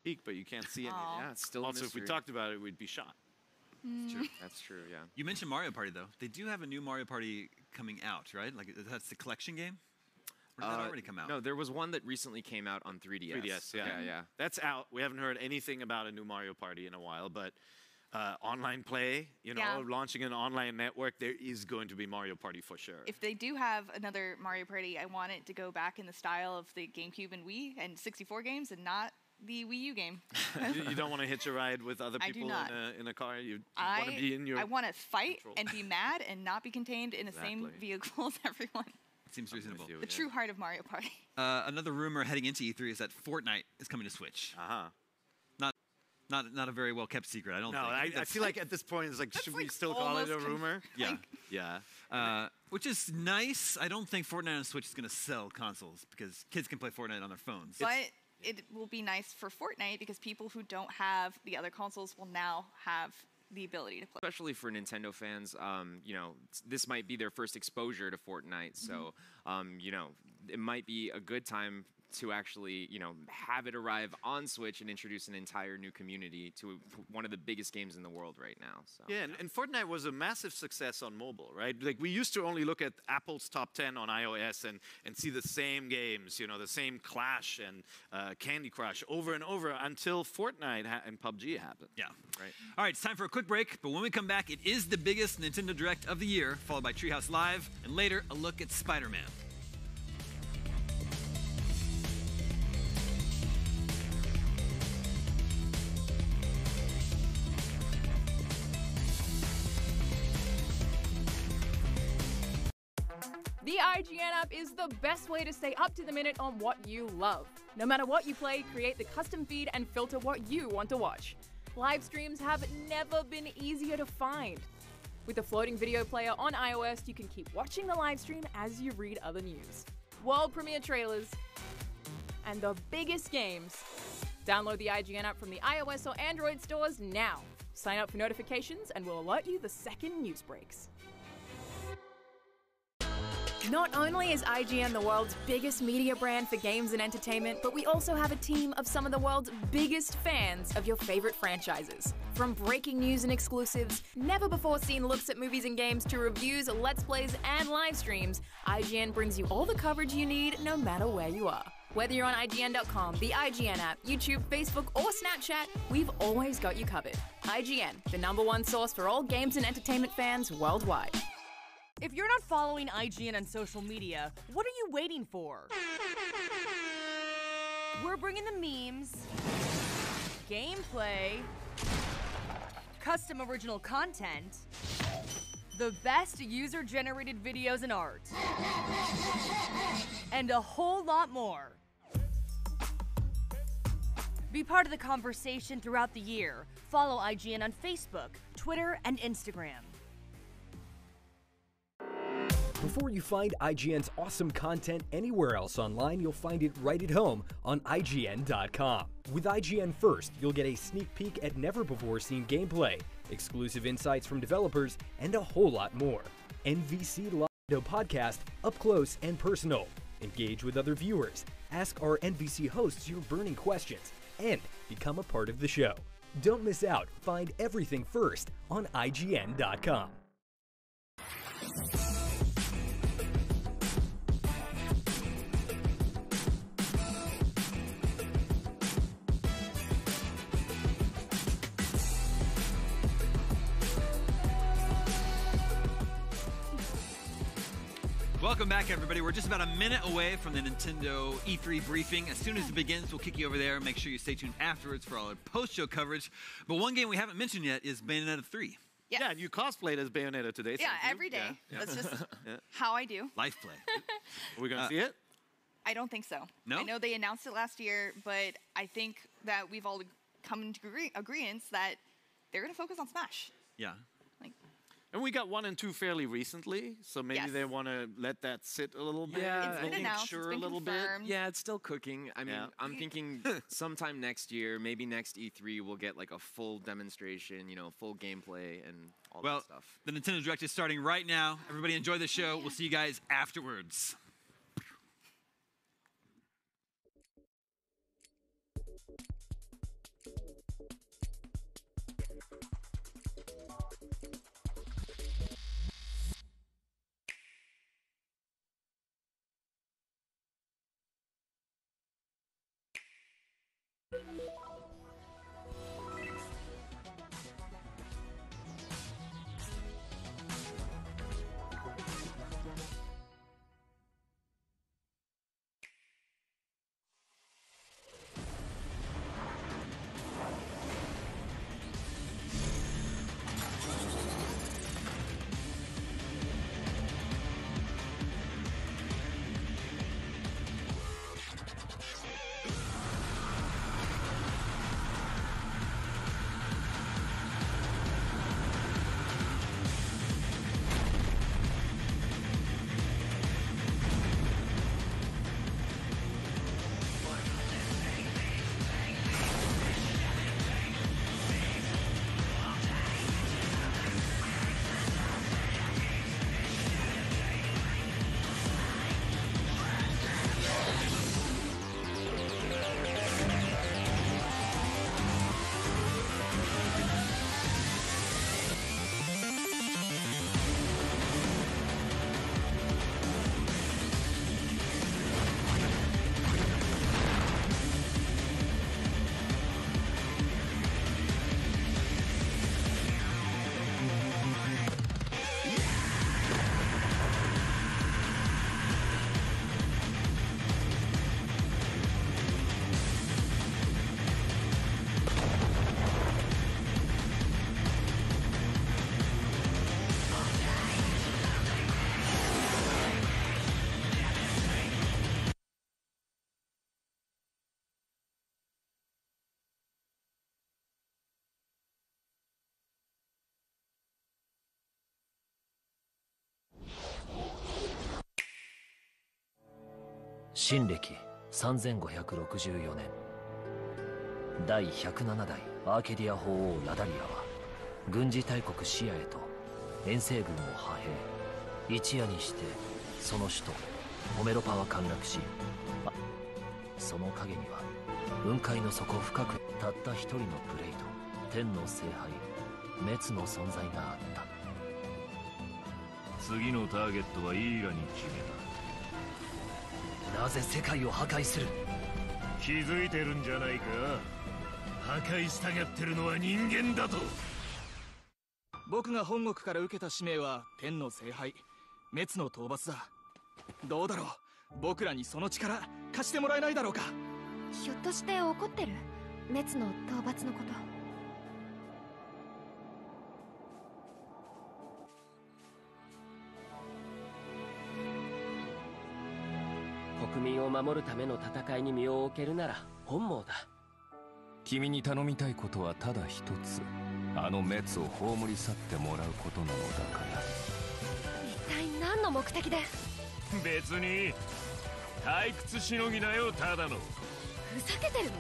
peek, but you can't see any. Yeah, it's still a Also, if we mystery. talked about it, we'd be shot. That's true. That's true, yeah. You mentioned Mario Party, though. They do have a new Mario Party coming out, right? Like, that's the collection game? Or did that already come out? No, there was one that recently came out on 3DS. 3DS, yeah. Yeah. That's out. We haven't heard anything about a new Mario Party in a while, but online play, launching an online network, there is going to be Mario Party for sure. If they do have another Mario Party, I want it to go back in the style of the GameCube and Wii and 64 games and not the Wii U game. You don't want to hitch a ride with other I do people not. in a car? You want to be in your I want to fight control. and be mad and not be contained in the same Exactly. vehicle as everyone. Seems reasonable. The true heart of Mario Party. Another rumor heading into E3 is that Fortnite is coming to Switch. Not a very well kept secret, I don't think. I feel like at this point it's like, should we still call it a rumor? Yeah. Which is nice. I don't think Fortnite on Switch is going to sell consoles because kids can play Fortnite on their phones. But it will be nice for Fortnite because people who don't have the other consoles will now have the ability to play. Especially for Nintendo fans, this might be their first exposure to Fortnite, so it might be a good time to actually, have it arrive on Switch and introduce an entire new community to one of the biggest games in the world right now. So. Yeah, and Fortnite was a massive success on mobile, right? Like we used to only look at Apple's top 10 on iOS and see the same games, the same Clash and Candy Crush over and over until Fortnite and PUBG happened. Yeah. Right. All right, it's time for a quick break, but when we come back, it is the biggest Nintendo Direct of the year, followed by Treehouse Live, and later, a look at Spider-Man. The IGN app is the best way to stay up to the minute on what you love. No matter what you play, create the custom feed and filter what you want to watch. Live streams have never been easier to find. With the floating video player on iOS, you can keep watching the live stream as you read other news. World premiere trailers, and the biggest games. Download the IGN app from the iOS or Android stores now. Sign up for notifications and we'll alert you the second news breaks. Not only is IGN the world's biggest media brand for games and entertainment, but we also have a team of some of the world's biggest fans of your favorite franchises. From breaking news and exclusives, never-before-seen looks at movies and games, to reviews, let's plays, and live streams, IGN brings you all the coverage you need no matter where you are. Whether you're on IGN.com, the IGN app, YouTube, Facebook, or Snapchat, we've always got you covered. IGN, the #1 source for all games and entertainment fans worldwide. If you're not following IGN on social media, what are you waiting for? We're bringing the memes, gameplay, custom original content, the best user-generated videos and art, and a whole lot more. Be part of the conversation throughout the year. Follow IGN on Facebook, Twitter, and Instagram. Before you find IGN's awesome content anywhere else online, you'll find it right at home on IGN.com. With IGN First, you'll get a sneak peek at never-before-seen gameplay, exclusive insights from developers, and a whole lot more. NVC Live podcast up close and personal. Engage with other viewers, ask our NVC hosts your burning questions, and become a part of the show. Don't miss out. Find everything first on IGN.com. Welcome back, everybody. We're just about a minute away from the Nintendo E3 briefing. As soon as it begins, we'll kick you over there. Make sure you stay tuned afterwards for all our post-show coverage. But one game we haven't mentioned yet is Bayonetta 3. Yes. Yeah, and you cosplayed as Bayonetta today. Yeah, thank you. every day. Yeah. That's just how I do. Life play. Are we going to see it? I don't think so. No? I know they announced it last year, but I think that we've all come into agreement that they're going to focus on Smash. Yeah. And we got 1 and 2 fairly recently, so maybe they want to let that sit a little bit. Yeah, It's been announced, sure it's been a little confirmed. Yeah, it's still cooking. I mean, Yeah. I'm thinking sometime next year, maybe next E3, we'll get like a full demonstration, full gameplay and all that stuff. The Nintendo Direct is starting right now. Everybody enjoy the show. We'll see you guys afterwards. 新暦3564年、第107代アーケディア法王ラダリアは軍事大国シアへと遠征軍を派兵。一夜にしてその首都ホメロパは陥落し、その陰には雲海の底深くたった一人のプレイと天の聖杯滅の存在があった。次のターゲットはイーラに決めた。なぜ世界を破壊する？気づいてるんじゃないか。破壊したがってるのは人間だと。僕が本国から受けた使命は天の聖杯滅の討伐だ。どうだろう、僕らにその力貸してもらえないだろうか。ひょっとして怒ってる？滅の討伐のこと。国民を守るための戦いに身を置けるなら本望だ。君に頼みたいことはただ一つ。あの滅を葬り去ってもらうことなのだから。一体何の目的で？別に退屈しのぎだよ、ただの。ふざけてるの？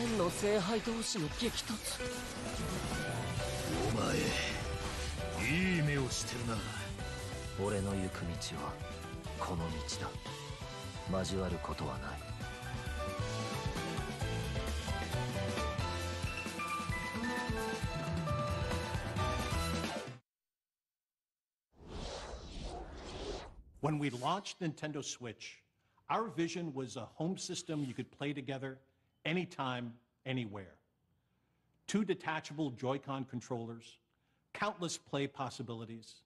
天の聖杯同士の激突。お前いい目をしてるな。俺の行く道はこの道だ。交わることはない。When we launched Nintendo Switch, our vision was a home system you could play together anytime, anywhere. 2 detachable Joy-Con controllers, countless play possibilities.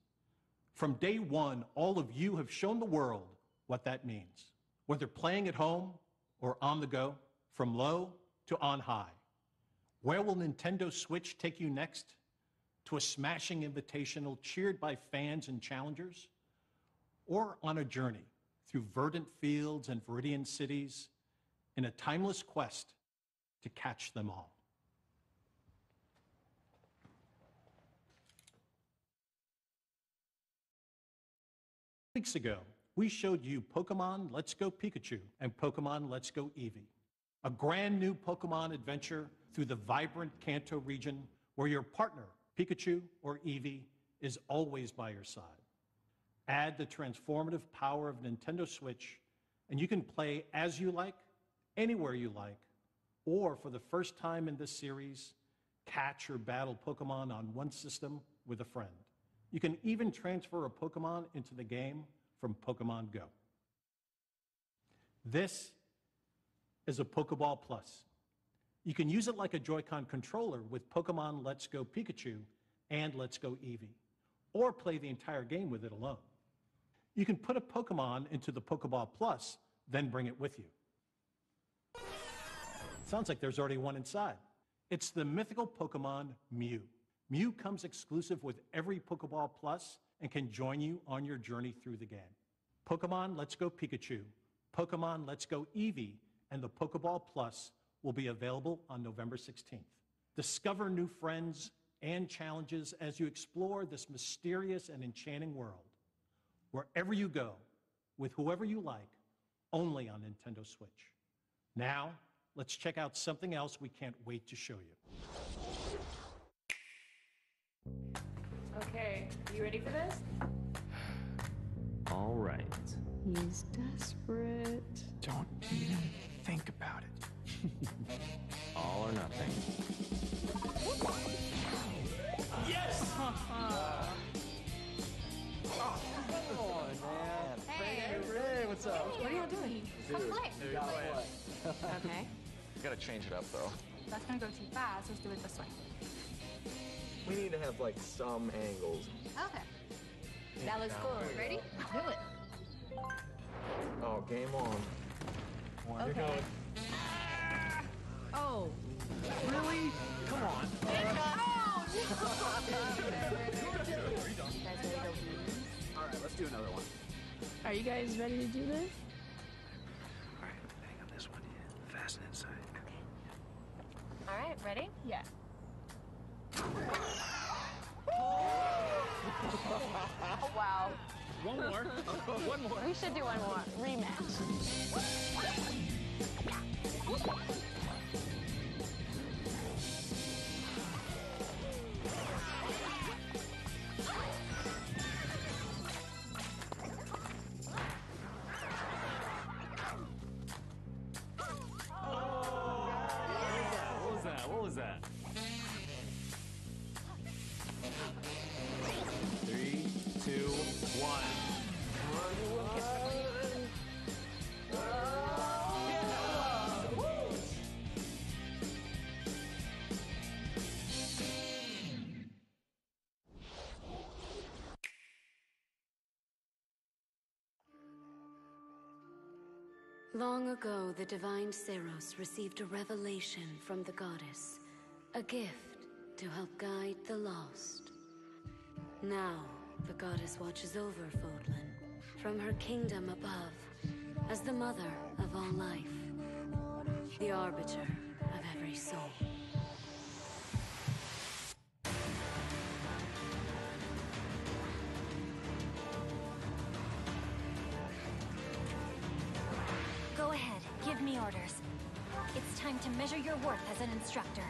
From day one, all of you have shown the world what that means. Whether playing at home or on the go, from low to on high. Where will Nintendo Switch take you next? To a smashing invitational cheered by fans and challengers? Or on a journey through verdant fields and viridian cities in a timeless quest to catch them all. Weeks ago, we showed you Pokemon Let's Go Pikachu and Pokemon Let's Go Eevee, a brand new Pokemon adventure through the vibrant Kanto region where your partner, Pikachu or Eevee, is always by your side. Add the transformative power of Nintendo Switch, and you can play as you like, anywhere you like, or for the first time in this series, catch or battle Pokemon on one system with a friend. You can even transfer a Pokemon into the game from Pokemon Go. This is a Pokeball Plus. You can use it like a Joy-Con controller with Pokemon Let's Go Pikachu and Let's Go Eevee, or play the entire game with it alone. You can put a Pokemon into the Pokeball Plus, then bring it with you. Sounds like there's already one inside. It's the mythical Pokemon Mew. Mew comes exclusive with every Pokeball Plus and can join you on your journey through the game. Pokemon Let's Go Pikachu, Pokemon Let's Go Eevee, and the Pokeball Plus will be available on November 16th. Discover new friends and challenges as you explore this mysterious and enchanting world. Wherever you go, with whoever you like, only on Nintendo Switch. Now, let's check out something else we can't wait to show you. Okay, you ready for this? All right. He's desperate. Don't even think about it. All or nothing. Yes! Oh, come on, man. Hey. Hey, what's up? What are y'all doing? Come play. Okay. You gotta change it up, though. That's gonna go too fast. Let's do it this way. We need to have, like, some angles. Okay. That looks cool. Ready? Do it. Oh, game on. One to go. Oh. Really? Come on. Oh, no. All right, let's do another one. Are you guys ready to do this? All right, hang on this one. Fasten inside. Okay. All right, ready? Yeah. Oh, wow. One more. One more. We should do one more. Rematch. What was that? 3, 2, 1. Long ago, the divine Seros received a revelation from the goddess, a gift to help guide the lost. Now, the goddess watches over Fodlan from her kingdom above as the mother of all life, the arbiter of every soul. Go ahead, give me orders. It's time to measure your worth as an instructor.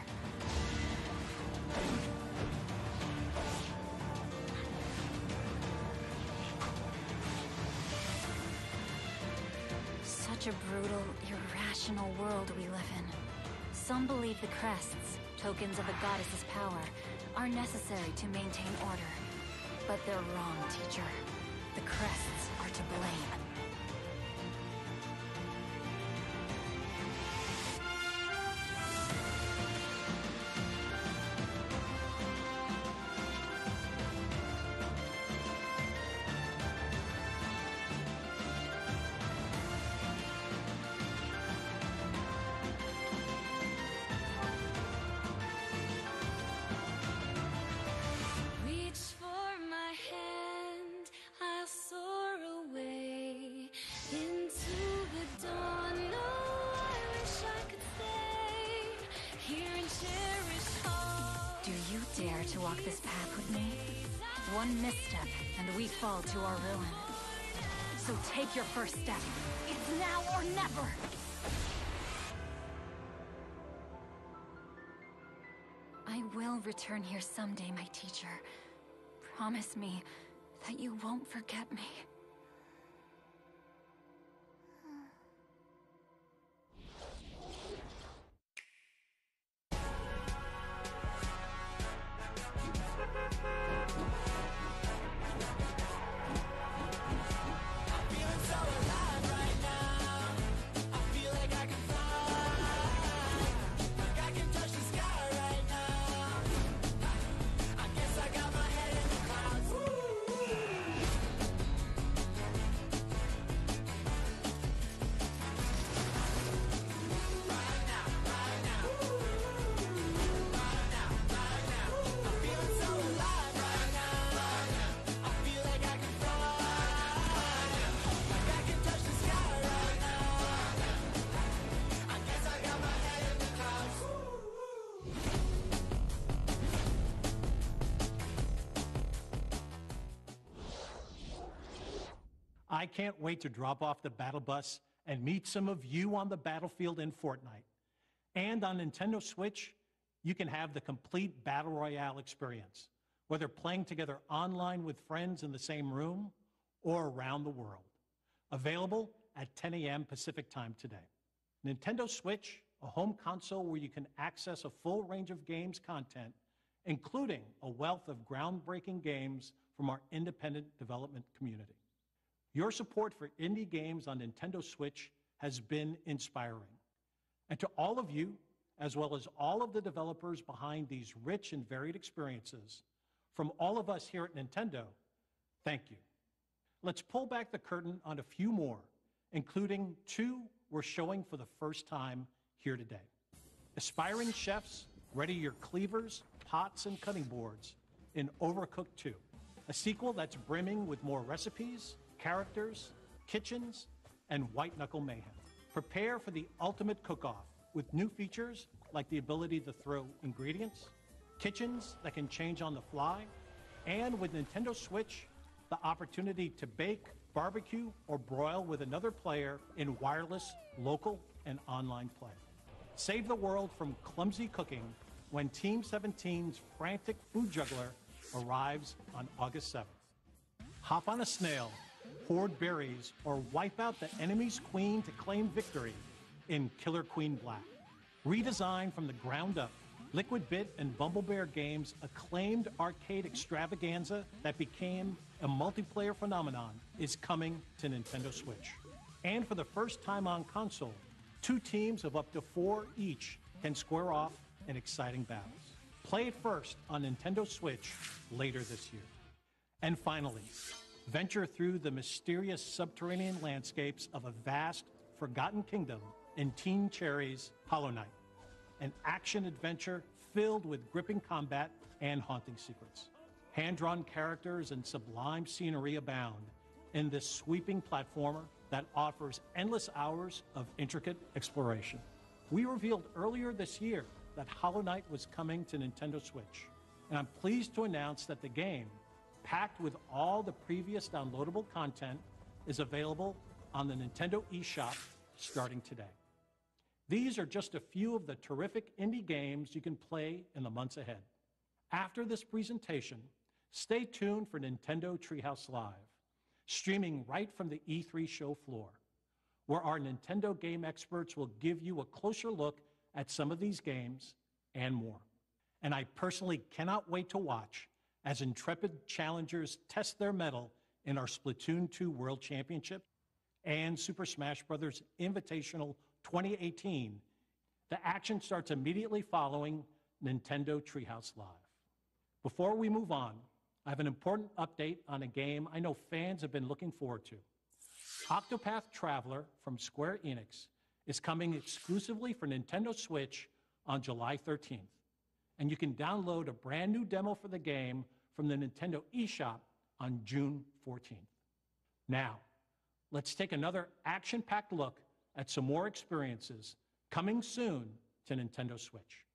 Such a brutal, irrational world we live in. Some believe the crests, tokens of the goddess's power, are necessary to maintain order. But they're wrong, teacher. The crests are to blame. Dare to walk this path with me? One misstep, and we fall to our ruin. So take your first step. It's now or never! I will return here someday, my teacher. Promise me that you won't forget me. I can't wait to drop off the battle bus and meet some of you on the battlefield in Fortnite. And on Nintendo Switch, you can have the complete Battle Royale experience, whether playing together online with friends in the same room or around the world. Available at 10 a.m. Pacific Time today. Nintendo Switch, a home console where you can access a full range of games content, including a wealth of groundbreaking games from our independent development community. Your support for indie games on Nintendo Switch has been inspiring. And to all of you, as well as all of the developers behind these rich and varied experiences, from all of us here at Nintendo, thank you. Let's pull back the curtain on a few more, including two we're showing for the first time here today. Aspiring chefs, ready your cleavers, pots, and cutting boards in Overcooked 2, a sequel that's brimming with more recipes, characters, kitchens, and white-knuckle mayhem. Prepare for the ultimate cook-off with new features like the ability to throw ingredients, kitchens that can change on the fly, and with Nintendo Switch, the opportunity to bake, barbecue, or broil with another player in wireless, local, and online play. Save the world from clumsy cooking when Team 17's frantic food juggler arrives on August 7th. Hop on a snail, hoard berries, or wipe out the enemy's queen to claim victory in Killer Queen Black. Redesigned from the ground up, Liquid Bit and Bumble Bear Games' acclaimed arcade extravaganza that became a multiplayer phenomenon is coming to Nintendo Switch. And for the first time on console, 2 teams of up to 4 each can square off in exciting battles. Play it first on Nintendo Switch later this year. And finally, venture through the mysterious subterranean landscapes of a vast, forgotten kingdom in Teen Cherry's Hollow Knight, an action-adventure filled with gripping combat and haunting secrets. Hand-drawn characters and sublime scenery abound in this sweeping platformer that offers endless hours of intricate exploration. We revealed earlier this year that Hollow Knight was coming to Nintendo Switch, and I'm pleased to announce that the game, packed with all the previous downloadable content, is available on the Nintendo eShop starting today. These are just a few of the terrific indie games you can play in the months ahead. After this presentation, stay tuned for Nintendo Treehouse Live, streaming right from the E3 show floor, where our Nintendo game experts will give you a closer look at some of these games and more. And I personally cannot wait to watch as intrepid challengers test their mettle in our Splatoon 2 World Championship and Super Smash Bros. Invitational 2018. The action starts immediately following Nintendo Treehouse Live. Before we move on, I have an important update on a game I know fans have been looking forward to. Octopath Traveler from Square Enix is coming exclusively for Nintendo Switch on July 13th. And you can download a brand new demo for the game from the Nintendo eShop on June 14th. Now, let's take another action-packed look at some more experiences coming soon to Nintendo Switch.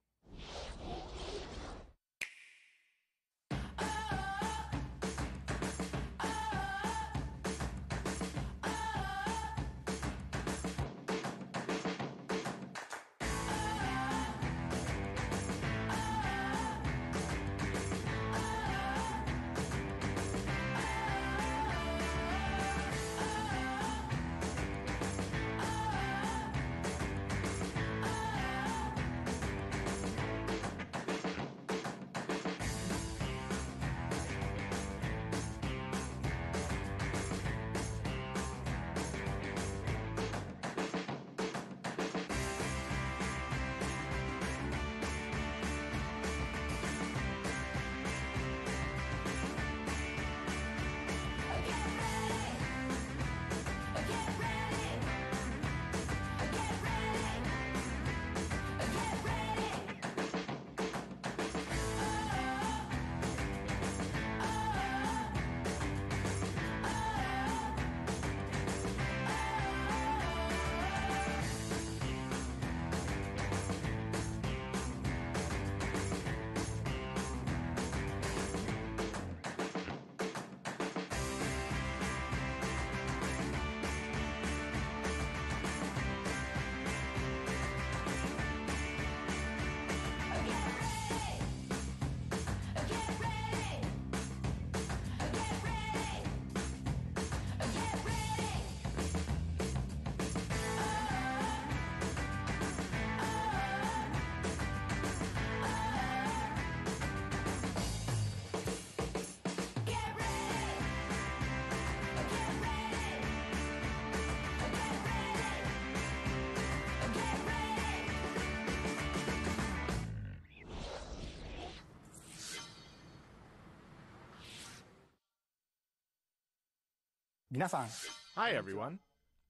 Hi everyone,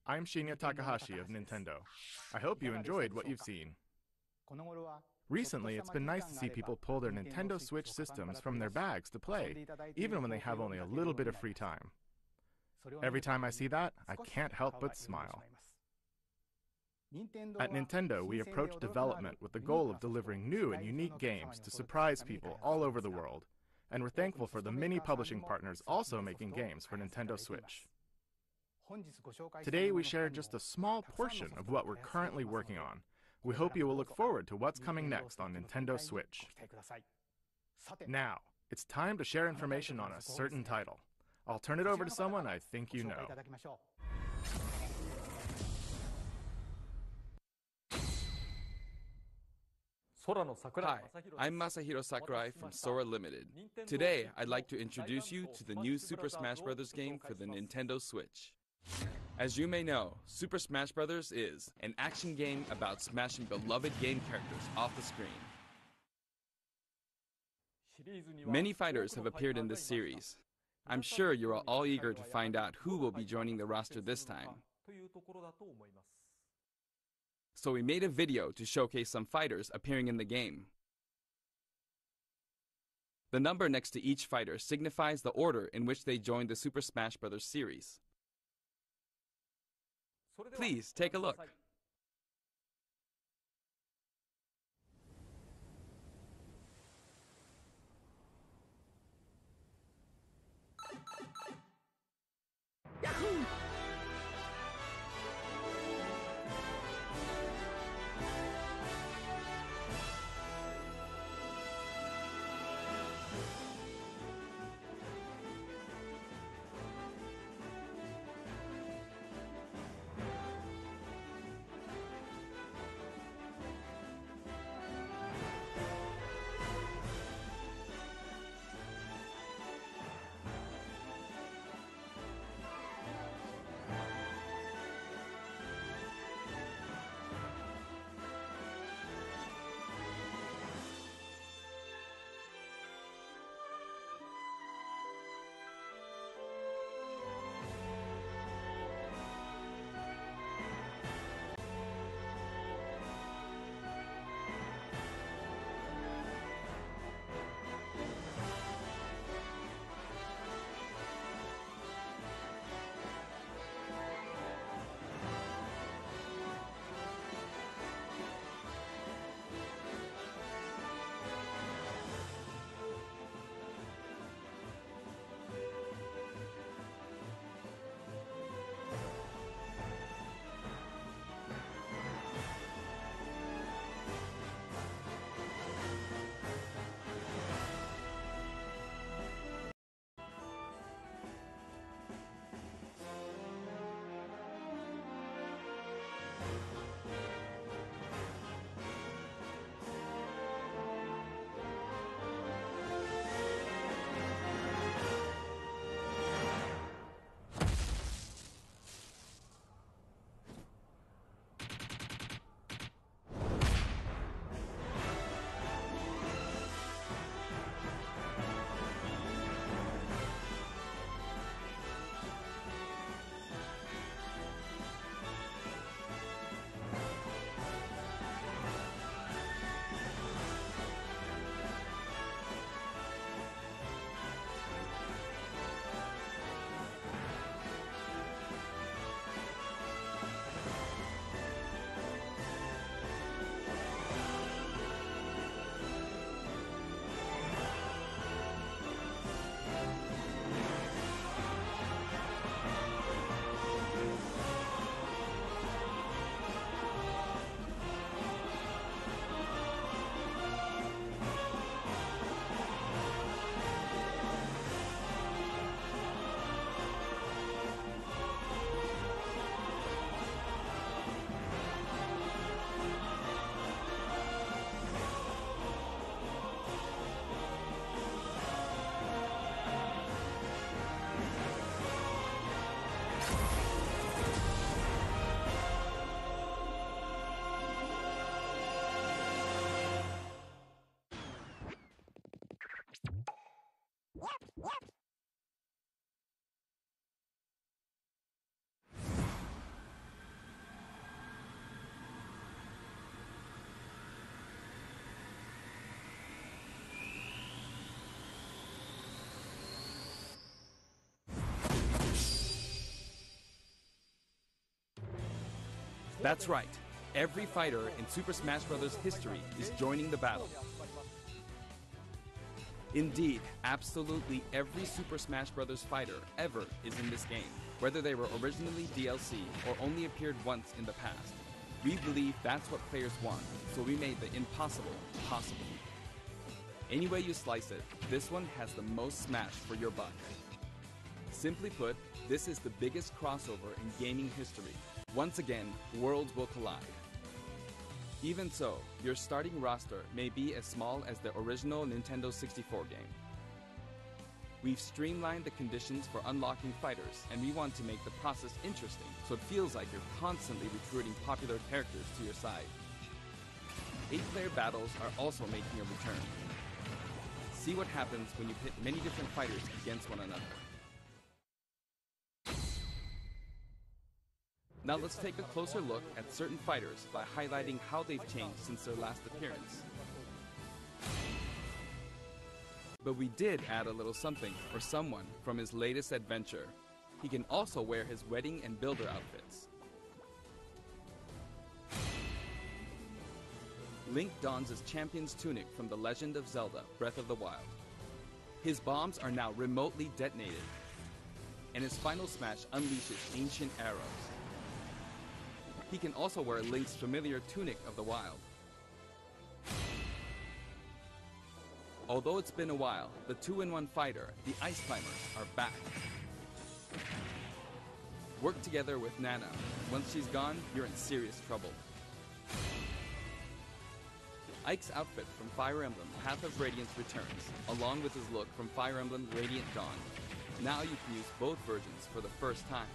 I'm Shinya Takahashi of Nintendo. I hope you enjoyed what you've seen. Recently, it's been nice to see people pull their Nintendo Switch systems from their bags to play, even when they have only a little bit of free time. Every time I see that, I can't help but smile. At Nintendo, we approach development with the goal of delivering new and unique games to surprise people all over the world, and we're thankful for the many publishing partners also making games for Nintendo Switch. Today, we share just a small portion of what we're currently working on. We hope you will look forward to what's coming next on Nintendo Switch. Now, it's time to share information on a certain title. I'll turn it over to someone I think you know. Hi, I'm Masahiro Sakurai from Sora Limited. Today, I'd like to introduce you to the new Super Smash Bros. Game for the Nintendo Switch. As you may know, Super Smash Bros. Is an action game about smashing beloved game characters off the screen. Many fighters have appeared in this series. I'm sure you are all eager to find out who will be joining the roster this time. So we made a video to showcase some fighters appearing in the game. The number next to each fighter signifies the order in which they joined the Super Smash Bros. Series. Please take a look. Yahoo! That's right. Every fighter in Super Smash Bros. History is joining the battle. Indeed, absolutely every Super Smash Bros. Fighter ever is in this game, whether they were originally DLC or only appeared once in the past. We believe that's what players want, so we made the impossible possible. Any way you slice it, this one has the most Smash for your buck. Simply put, this is the biggest crossover in gaming history. Once again, worlds will collide. Even so, your starting roster may be as small as the original Nintendo 64 game. We've streamlined the conditions for unlocking fighters, and we want to make the process interesting, so it feels like you're constantly recruiting popular characters to your side. 8-player battles are also making a return. See what happens when you pit many different fighters against one another. Now let's take a closer look at certain fighters by highlighting how they've changed since their last appearance. But we did add a little something for someone from his latest adventure. He can also wear his wedding and builder outfits. Link dons his champion's tunic from The Legend of Zelda: Breath of the Wild. His bombs are now remotely detonated, and his final smash unleashes ancient arrows. He can also wear Link's familiar Tunic of the Wild. Although it's been a while, the 2-in-1 fighter, the Ice Climbers, are back. Work together with Nana. Once she's gone, you're in serious trouble. Ike's outfit from Fire Emblem Path of Radiance returns, along with his look from Fire Emblem Radiant Dawn. Now you can use both versions for the first time.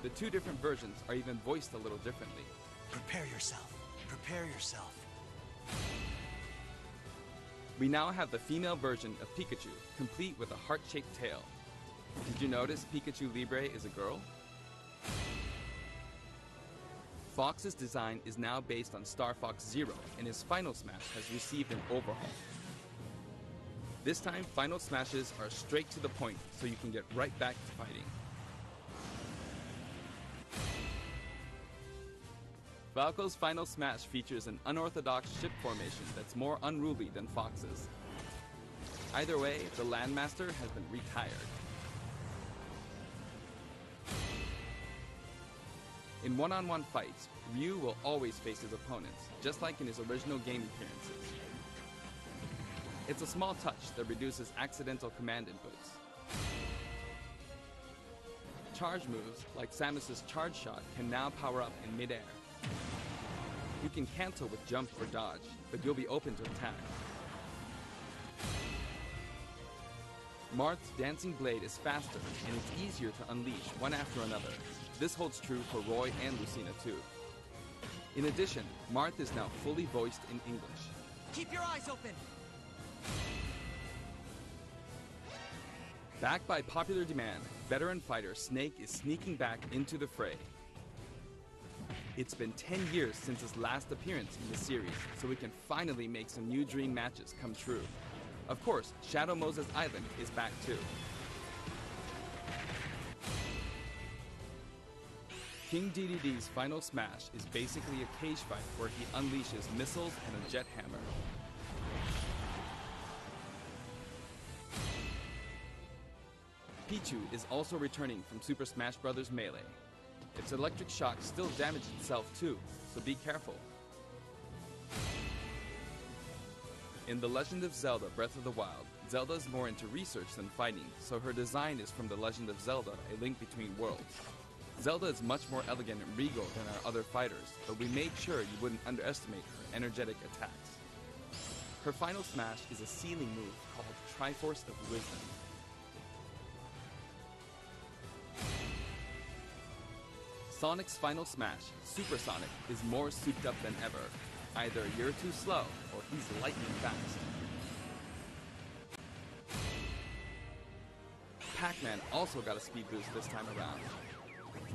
The two different versions are even voiced a little differently. Prepare yourself. Prepare yourself. We now have the female version of Pikachu, complete with a heart-shaped tail. Did you notice Pikachu Libre is a girl? Fox's design is now based on Star Fox Zero, and his Final Smash has received an overhaul. This time, Final Smashes are straight to the point, so you can get right back to fighting. Falco's Final Smash features an unorthodox ship formation that's more unruly than Fox's. Either way, the Landmaster has been retired. In one-on-one fights, Ryu will always face his opponents, just like in his original game appearances. It's a small touch that reduces accidental command inputs. Charge moves, like Samus's Charge Shot, can now power up in mid-air. You can cancel with jump or dodge, but you'll be open to attack. Marth's Dancing Blade is faster, and it's easier to unleash one after another. This holds true for Roy and Lucina too. In addition, Marth is now fully voiced in English. Keep your eyes open! Backed by popular demand, veteran fighter Snake is sneaking back into the fray. It's been 10 years since his last appearance in the series, so we can finally make some new dream matches come true. Of course, Shadow Moses Island is back too. King DDD's Final Smash is basically a cage fight where he unleashes missiles and a jet hammer. Pichu is also returning from Super Smash Bros. Melee. Its electric shock still damages itself too, so be careful. In The Legend of Zelda: Breath of the Wild, Zelda is more into research than fighting, so her design is from The Legend of Zelda: A Link Between Worlds. Zelda is much more elegant and regal than our other fighters, but we made sure you wouldn't underestimate her energetic attacks. Her final smash is a ceiling move called Triforce of Wisdom. Sonic's final smash, Super Sonic, is more souped up than ever. Either you're too slow, or he's lightning fast. Pac-Man also got a speed boost this time around.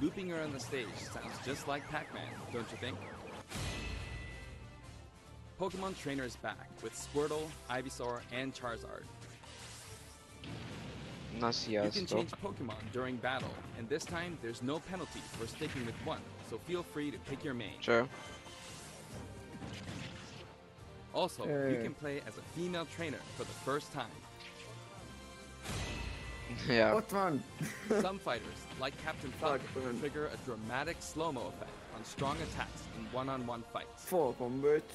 Looping around the stage sounds just like Pac-Man, don't you think? Pokemon Trainer is back with Squirtle, Ivysaur, and Charizard. You can change Pokemon during battle, and this time there's no penalty for sticking with one, so feel free to pick your main. Sure. Also, you can play as a female trainer for the first time. Yeah. Ott van. Some fighters, like Captain Falcon, trigger a dramatic slow-mo effect on strong attacks in one-on-one fights. Falcon bőt.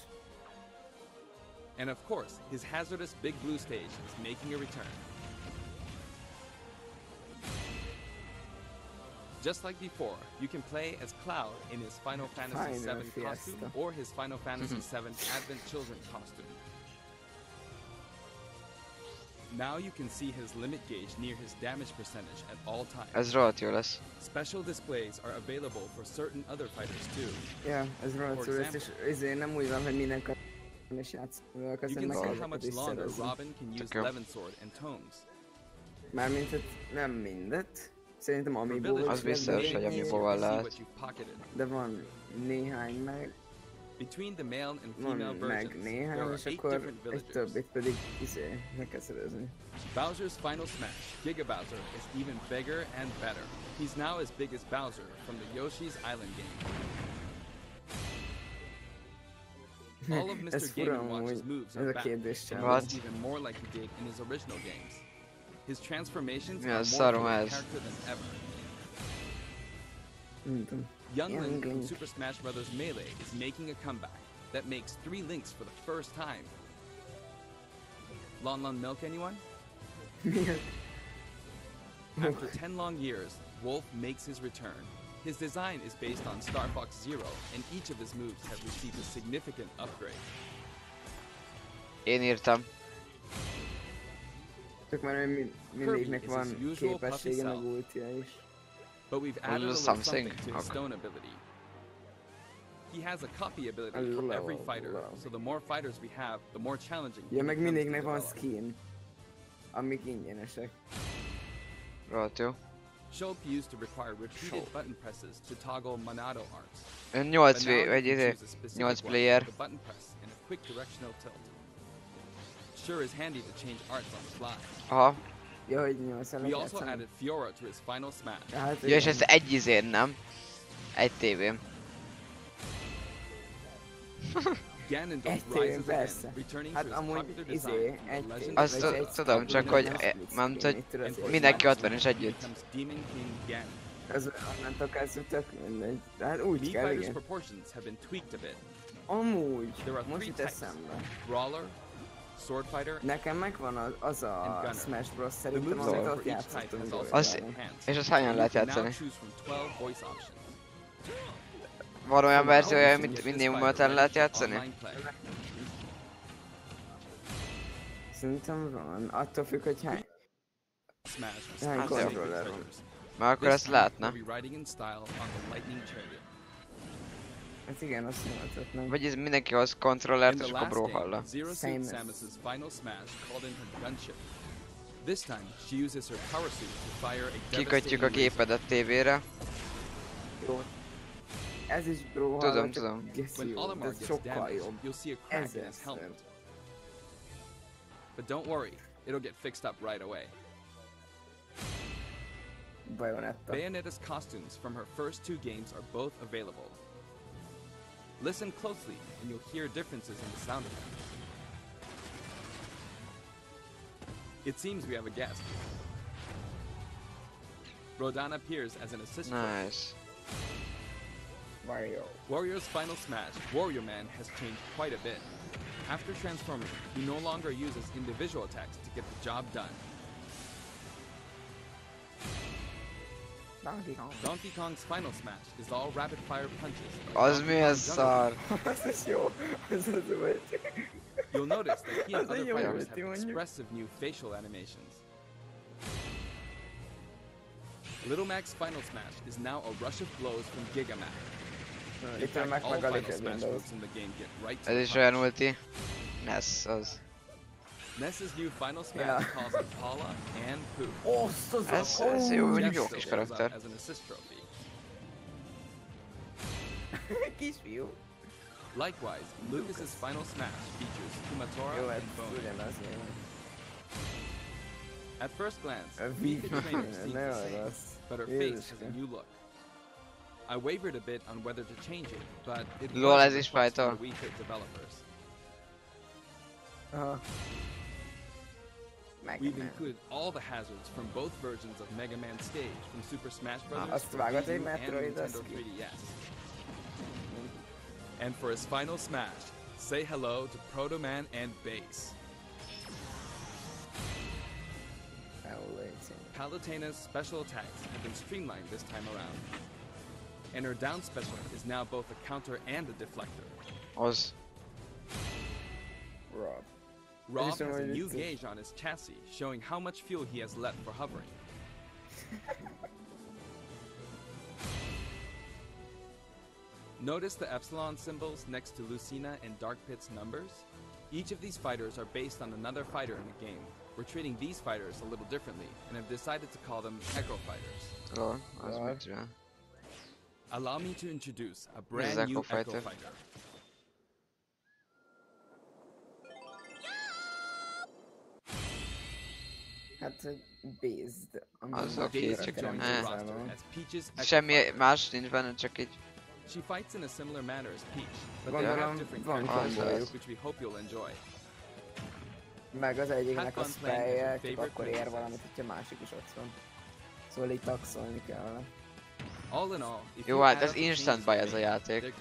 And of course, his hazardous Big Blue stage is making a return. Just like before, you can play as Cloud in his Final Fantasy VII costume or his Final Fantasy VII Advent Children costume. Now you can see his limit gauge near his damage percentage at all times. Ez rohadt jó lesz. Special displays are available for certain other fighters too. Yeah, ez rohadt jó lesz, és ezért nem úgy van, hogy minden is játsz. You can see how much longer Robin can use Levin Sword and Tomes. Mármint, hogy nem mindet. Szerintem amiiból az biztos, hogy amiiból lehet. De van néhány meg. Between the male and female versions, néhány, és akkor egy többit pedig meg kell szerezni. Bowser's final smash, Giga Bowser, is even bigger and better. He's now as big as Bowser from the Yoshi's Island game. All of Mr. Game & Watch's moves are back, and even more like he did in his original games. His transformations are more to character than ever. Young Link from Super Smash Bros. Melee is making a comeback that makes 3 links for the first time. Lon Milk, anyone? After 10 long years, Wolf makes his return. His design is based on Star Fox Zero, and each of his moves have received a significant upgrade. Én írtam. Csak már mindegyiknek van képessége, meg ultija is. But we've added a little something to his stone ability. He has a copy ability for every fighter, so the more fighters we have, the more challenging. Ja, meg mindegyiknek van skin, amik ingyenesek. Rohadt jó. Shulk used to require repeated button presses to toggle Monado arts. 8 player. The button press and a quick directional tilt. Sure is handy to change arts on the fly. Aha. Ja, hogy 8 We also added Fiora to his final smash. Ja, és ez egy izén, nem? Egy tévén. Egy tévén, persze. Hát amúgy egy azt tudom, csak hogy mindenki ott van és együtt. Ez onnantól kezdve tök mindegy. Tehát úgy kell, igen. Amúgy, most itt eszembe. Nekem megvan az a Smash Bros. Szerintem, amit ott játszottunk. És azt hányan lehet játszani? Van olyan verziója, amit minimumot el lehet játszani? Szerintem van. Attól függ, hogy hány kontroller van. Már akkor ezt lehetne. Hát igen, azt nyomhatod. Vagy ez mindenki hoz kontrollert, és akkor bróhalla. Kikötjük a gépedet tévére. Ez is bróhalla, tudom. Ez sokkal jobb. Ezerszer. But don't worry, it'll get fixed up right away. Bayonetta. Bayonetta's costumes from her first 2 games are both available. Listen closely, and you'll hear differences in the sound effects. It seems we have a guest. Rodan appears as an assist. Nice. Warrior's final smash, Warrior Man, has changed quite a bit. After transforming, he no longer uses individual attacks to get the job done. Donkey Kong's final smash is all rapid-fire punches. Az mi ez szar? You'll notice that he and other fighters have expressive new facial animations. Little Mac's final smash is now a rush of blows from Giga Mac. In fact, all final smash moves in the game get right to the punch. Ness az. Ness's new final smash calls on Paula and Pooh. Ez jó, mondjuk jó kis karakter. As an assist trophy. Kisfiú. Likewise, Lucas's final smash features Kumatora and Bone. At first glance, we could train her seems the same, but her face has a new look. I wavered a bit on whether to change it, but it Lol, was ez is fájtól. Wii Fit developers. We've included all the hazards from both versions of Mega Man Stage from Super Smash Bros. Azt vágod, hogy and Metroid az Nintendo ki? 3DS. And for his final smash, say hello to Proto Man and Bass. Palutena's special attacks have been streamlined this time around. And her down special is now both a counter and a deflector. Rob. Rob has a new gauge on his chassis, showing how much fuel he has left for hovering. Notice the epsilon symbols next to Lucina and Dark Pit's numbers? Each of these fighters are based on another fighter in the game. We're treating these fighters a little differently, and have decided to call them Echo Fighters. Oh, az mit csinál? Allow me to introduce a brand new Echo Fighter. Hát, based. Az oké, csak semmi más nincs benne, csak így. She fights in a similar manner as Peach, but they have different characteristics, which we hope you'll enjoy. Meg az egyiknek a spellje, csak akkor ér valamit, hogyha másik is ott van. Szóval így taxolni kell. Jó, hát ez instant buy ez a játék.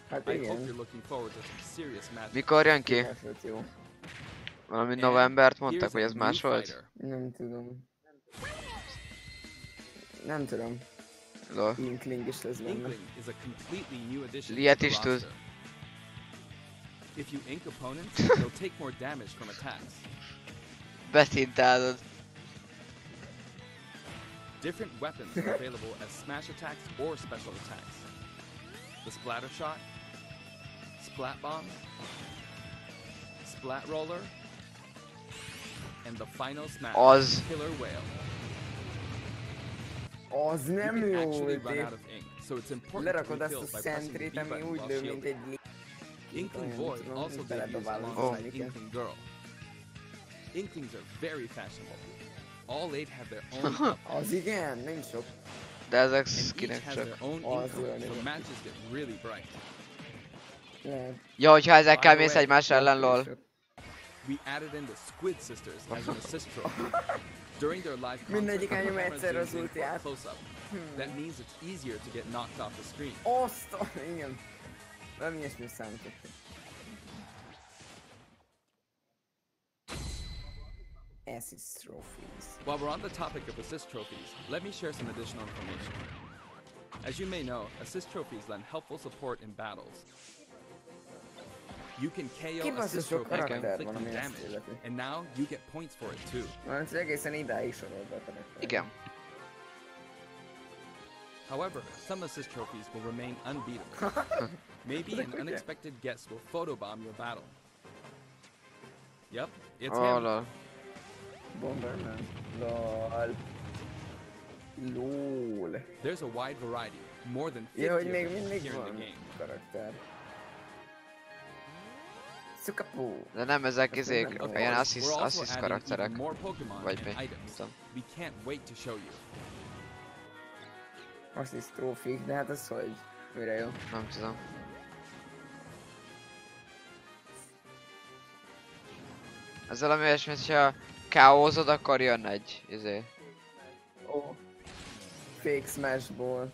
Hát igen. Mikor jön ki? Valami novembert mondtak, hogy ez más volt? Nem tudom. Nem tudom. Inkling is lesz benne. Ilyet is tud. If you ink opponents, they'll take more damage from attacks. Beszintálod. Different weapons are available as smash attacks or special attacks. The splatter shot, splat bomb, splat roller, and the final smash, killer whale. Az nem jó actually volt. run out of ink, so it's important to Lerakod azt refill a by pressing the centrit, B ami button úgy while lő, mint shielding. egy Inkling Void also debuts alongside Inkling Girl. Inklings are very fashionable. All 8 have their own az igen, nincs sok. De ezek skinek csak. The matches get really bright. Jó, hogyha ezekkel mész egymás ellen, lol. We added in the Squid Sisters as an assist trophy. During their live Mindegyik concert, anyom egyszer az for ultiát. close-up. That means it's easier to get knocked off the screen. Igen. Nem ilyesmi számított. Assist trophies. While we're on the topic of assist trophies, let me share some additional information. As you may know, assist trophies lend helpful support in battles. You can KO assist trophies by inflicting damage, and now you get points for it too. Ez egészen idáig sorolva a karakter. Igen. However, some assist trophies will remain unbeatable. Maybe an unexpected guest will photobomb your battle. Yep, it's him. Lol. Bomberman. Lol. Lol. There's a wide variety, more than 50 Jó, hogy of még them mindig here in van the game. karakter. Szukapó. De nem ezek izék, ilyen assist karakterek. Vagy mi? We can't wait to show you. Assist trófik, de hát az hogy? Mire jó? Nem tudom. Ez valami olyasmi, hogyha KO-zod, akkor jön egy izé. Ó. Fake Smashból.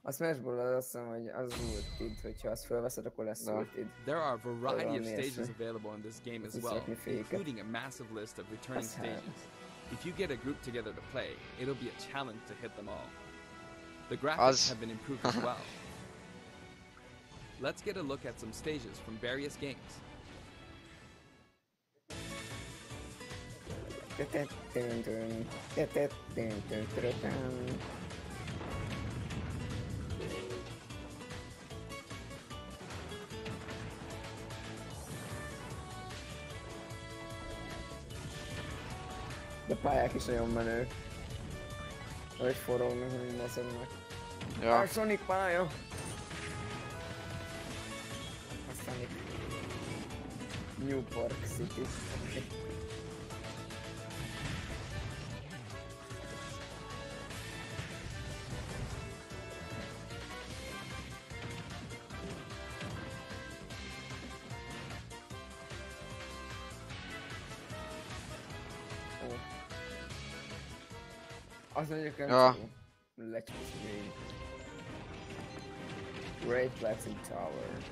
A Smashból azt hiszem, hogy az ultid, hogyha azt felveszed, akkor lesz ultid. There are a variety of stages available in this game as well, including a massive list of returning stages. If you get a group together to play, it'll be a challenge to hit them all. The graphics have been improved as well. Let's get a look at some stages from various games. De pályák is nagyon menők. Hogy forognak, hogy mozognak. Ja. A Sonic pálya! Aztán itt New Park City. Az mondjuk nem lecsúszik még. Great Platinum Tower.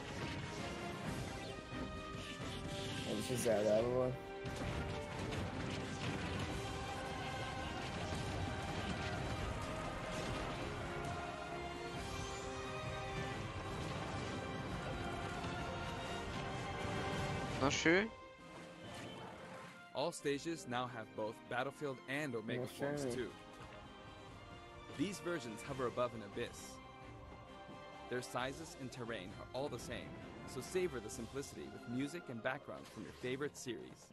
Ez is a Zelda volt. Nos ő? All stages now have both Battlefield and Omega forms too. These versions hover above an abyss. Their sizes and terrain are all the same, so savor the simplicity with music and background from your favorite series.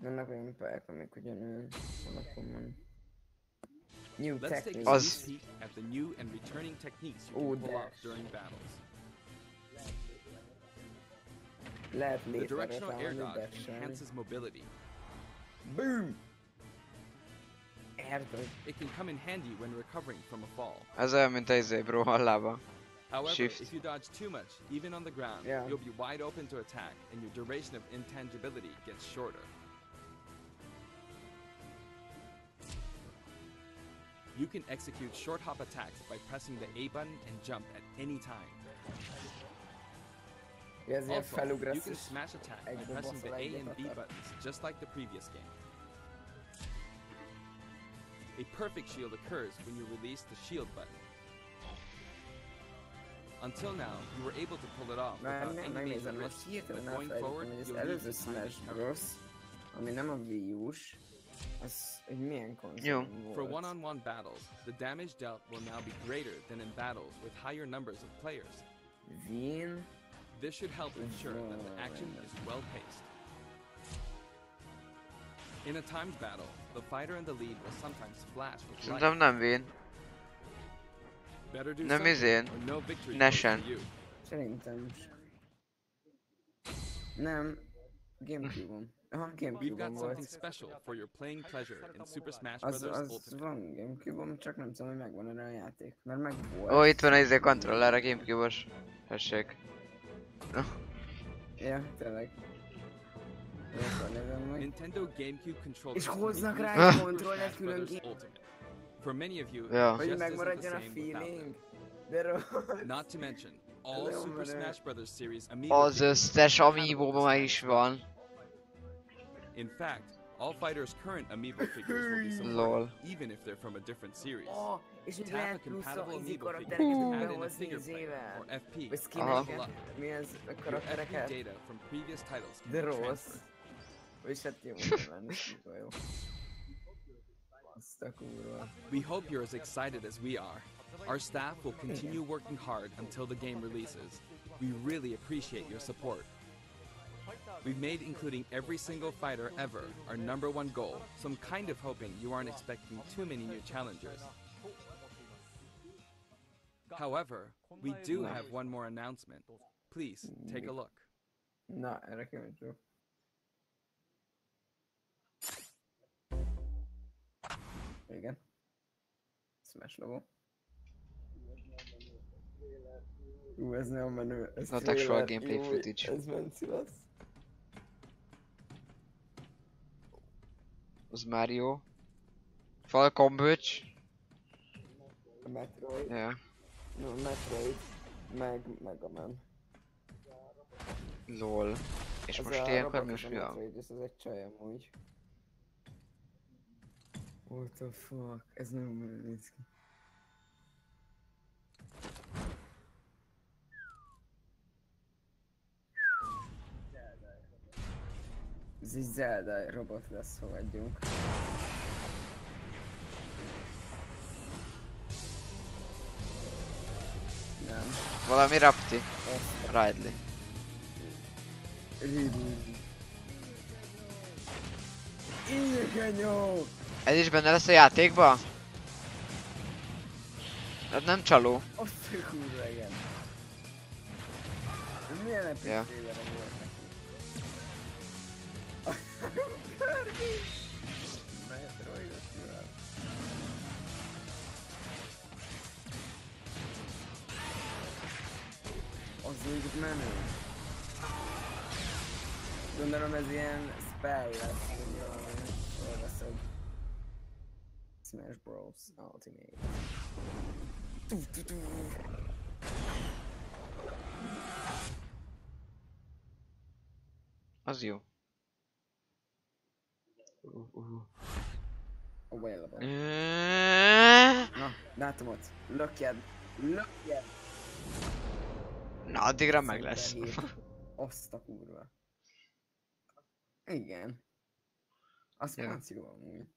Let's take a sneak peek at the new and returning techniques you can pull off during battles. The directional air dodge enhances mobility. Boom! It can come in handy when recovering from a fall. Ez olyan, mint a bro hallába. However, Shift. if you dodge too much, even on the ground, you'll be wide open to attack, and your duration of intangibility gets shorter. You can execute short hop attacks by pressing the A button and jump at any time. Also, you can smash attack by pressing the A and B buttons, just like the previous game. A perfect shield occurs when you release the shield button. Until now, you were able to pull it off without any major risk, but going forward, you'll need to Smash Bros. Ami nem a Wii U-s, az egy milyen konzol volt. For one-on-one battles, the damage dealt will now be greater than in battles with higher numbers of players. Wien? This should help ensure that the action is well-paced. In a timed battle, the fighter in the lead will sometimes flash with light. Szerintem nem Wien. Nem izén. Nesen. Szerintem is. Nem. Gamecube-on. Aha, Gamecube-on volt. Az van Gamecube-on, csak nem tudom, hogy megvan erre a játék. Mert meg volt. Ó, itt van az kontroller, a Gamecube-os. Tessék. Ja, tényleg. Nintendo GameCube controllers. És hoznak rá egy kontrollert különként. For many of you, hogy megmaradjon a feeling. De rossz. Not to mention, all Super Smash Bros. Series Az összes amiibo már is van. In fact, all fighters' current amiibo figures will be supported, even if they're from a different series. És Tap a lehet compatible amiibo figure karaktereket to add in a behozni figure plate, izével. or FP. Vagy skineket. Mi az a Your karaktereket? FP data from previous titles can De be rossz. transferred. Vagyis hát jó, nyilván, ez mikor jó. Azt a kurva. We hope you're as excited as we are. Our staff will continue working hard until the game releases. We really appreciate your support. We've made including every single fighter ever our #1 goal, so I'm kind of hoping you aren't expecting too many new challengers. However, we do have one more announcement. Please, take a look. Na, erre kíváncsi. Igen. Smash logo. Ez nem menő. Ez Not actual gameplay footage. Ez menci lesz. Az Mario. Falcon Böcs. Metroid. Yeah. No, Metroid. Meg Mega Man. Lol. És ez most ilyenkor most mi van? Ez egy csaj amúgy. What the fuck? Ez nem néz ki. Ez egy Zelda robot lesz, fogadjunk. Nem. Valami Rapti. Ridley. Igen, Ez is benne lesz a játékba? Ez nem csaló. Azt a kurva, igen. Milyen epicével volt neki? Metroidos mivel? Az úgy menő. Gondolom ez ilyen spell lesz, hogy valami felveszed. Smash Bros. Ultimate. Az jó. Available. Na, dátumot. Lökjed. Na, addigra meg lesz. Azt a kurva. Igen. Az francia amúgy.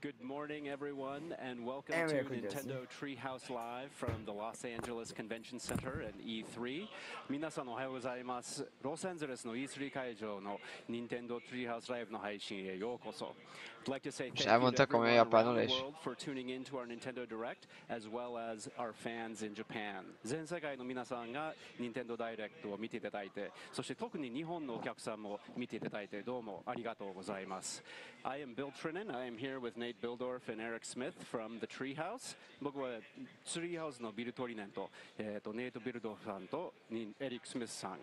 Good morning, everyone, and welcome to Nintendo Treehouse Live from the Los Angeles Convention Center and E3. 皆さんおはようございます。ロサンゼルスの E3 会場の Nintendo Treehouse Live の配信へようこそ。I'd like to say thank you to everyone around the world for tuning in to our Nintendo Direct, as well as our fans in Japan. 全世界の皆さんが Nintendo Direct を見ていただいて、そして特に日本のお客さんも見ていただいてどうもありがとうございます。I am Bill Trinan. I am here with Nate Bildorf and Eric Smith from the Treehouse. 僕は Treehouse のビルトリネンと、ネイト・ビルドフさんとエリック・スミスさん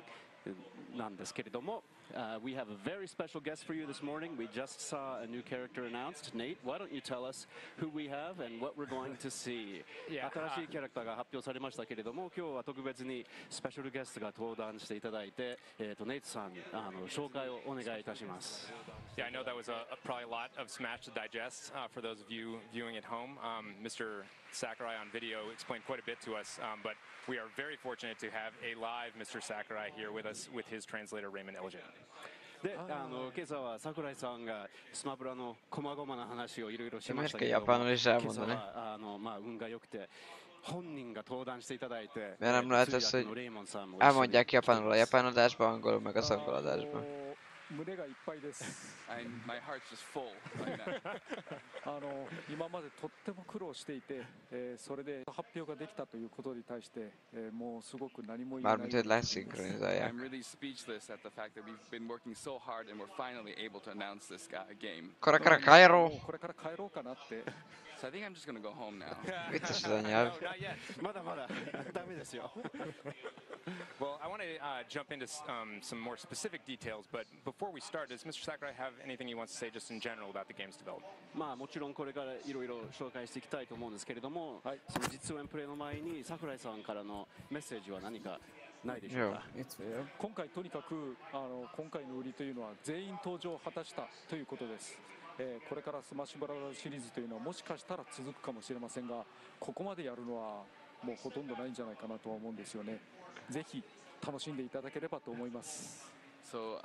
なんですけれども、we have a very special guest for you this morning. We just saw a new character announced. Nate, why don't you tell us who we have and what we're going to see? 新しいキャラクターが発表されましたけれども、今日は特別にスペシャルゲストが登壇していただいて、ネイトさん、紹介をお願いいたします。Yeah, I know that was probably a lot of Smash to digest for those of you viewing at home. Mr. Sakurai on video explained quite a bit to us, but we are very fortunate to have a live Mr. Sakurai here with us with his translator Raymond Elgin. で、今朝は桜井さんがスマブラの細々な話をいろいろしましたけれども、今朝は運が良くて本人が登壇していただいて、nem lehet ez, hogy elmondják japánul a japán adásban, angolul meg az angol adásban. 胸がいっぱいです。My heart's just full right now. 今までとっても苦労していて、それで発表ができたということに対して、もうすごく何も言えない。I'm really speechless at the fact that we've been working so hard and we're finally able to announce this game. これから帰ろう。これから帰ろうかなって。So I think I'm just gonna go home now. Vicces ez a nyelv. Well, I want to jump into some more specific details, but before we start, does Mr. Sakurai have anything he wants to say just in general about the game's development? まあもちろんこれからいろいろ紹介していきたいと思うんですけれども、その実演プレイの前に桜井さんからのメッセージは何かないでしょうか。今回とにかく今回の売りというのは全員登場を果たしたということです。これからスマッシュブラザーズシリーズというのはもしかしたら続くかもしれませんが、ここまでやるのはもうほとんどないんじゃないかなとは思うんですよね。ぜひ楽しんでいただければと思います。So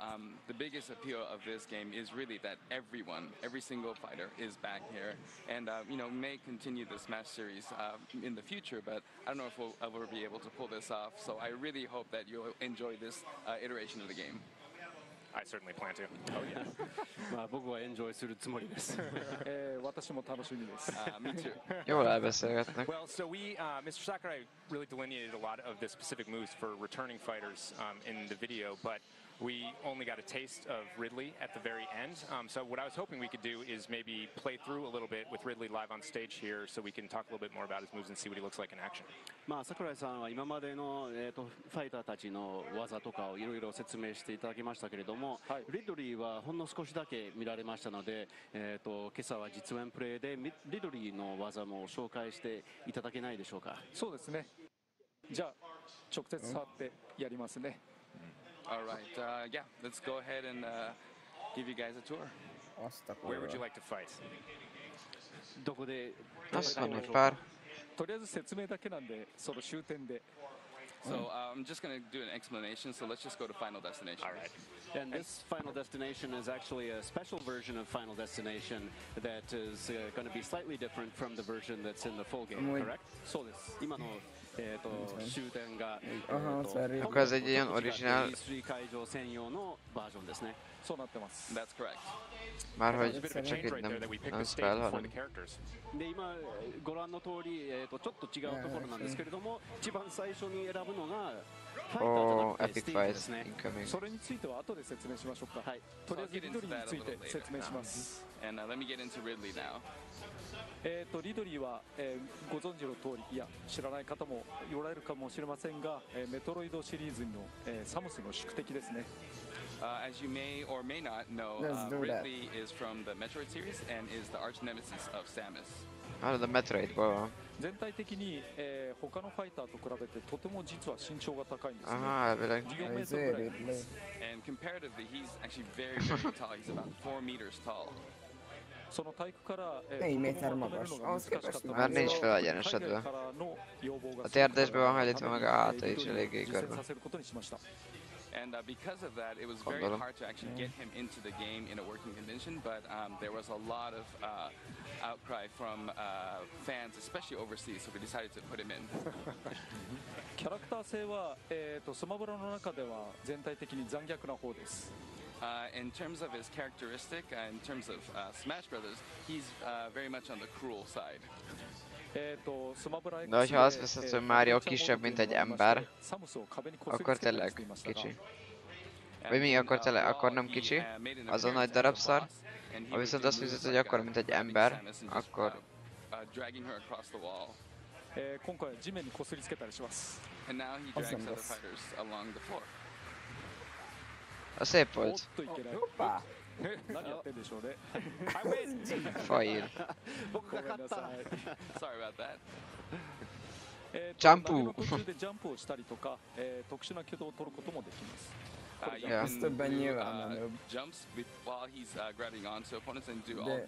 the biggest appeal of this game is really that every single fighter is back here, and may continue the Smash series in the future. But I don't know if we'll ever be able to pull this off. So I really hope that you'll enjoy this iteration of the game. I certainly plan to. Oh yeah. まあ僕はエンジョイするつもりです。私も楽しみです。Me too. Jól elbeszélgetnek. Well, so Mr. Sakurai really delineated a lot of the specific moves for returning fighters in the video, but we only got a taste of Ridley at the very end. So what I was hoping we could do is maybe play through a little bit with Ridley live on stage here so we can talk a little bit more about his moves and see what he looks like in action. まあ桜井さんは今までのファイターたちの技とかをいろいろ説明していただきましたけれども、リドリーはほんの少しだけ見られましたので、今朝は実演プレイでリドリーの技も紹介していただけないでしょうか。そうですね。じゃあ直接触ってやりますね。All right, yeah, let's go ahead and give you guys a tour. Where would you like to fight? どこで？ Azt pár. とりあえず説明だけなんで、その終点で。So I'm just going to do an explanation, so let's just go to Final Destination. All right. And this Final Destination is actually a special version of Final Destination that is going to be slightly different from the version that's in the full game, correct? そうです。今の終点がakkor ez egy ilyen originál. 会場専用のバージョンですね。そうなってます。 That's correct. Márhogy csak itt nem spell, hanem. で今ご覧の通りちょっと違うところなんですけれども、一番最初に選ぶのがファイターじゃなくてスティーブですね。それについては後で説明しましょうか。はい。とりあえずリドリーについて説明します。And let me get into Ridley now. リドリーは、ご存知の通り、いや知らない方もおられるかもしれませんが、メトロイドシリーズの、サムスの宿敵ですね。As you may or may not know, Ridley is from the Metroid series and is the arch nemesis of Samus. The Metroid, wow. 全体的に、他のファイターと比べてとても実は身長が高いんですね。14メートルぐらいです。And comparatively, he's actually very, very tall. He's about 4 meters tall. その体育から、1 méter magas. Ahhoz képest már nincs felegyenesedve. A térdesben van hajlítva, meg a háta is eléggé körbe. And because of that, it was very hard to actually get him into the game in a working condition, but there was a lot of outcry from fans, especially overseas, so we decided to put him in. キャラクター性は、スマブラの中では全体的に残虐な方です。In terms of his characteristic, in terms of Smash Brothers, he's very much on the cruel side. De hogyha azt veszed, hogy Mario kisebb, mint egy ember, akkor tényleg kicsi. Vagy mi, akkor nem kicsi, az a nagy darabszar. Ha viszont azt hiszed, hogy akkor, mint egy ember, akkor... And now he drags other fighters along the floor. A szép volt. Hoppá! Fail. Sorry about that. Jumpu. Jumps while he's grabbing onto opponents and do all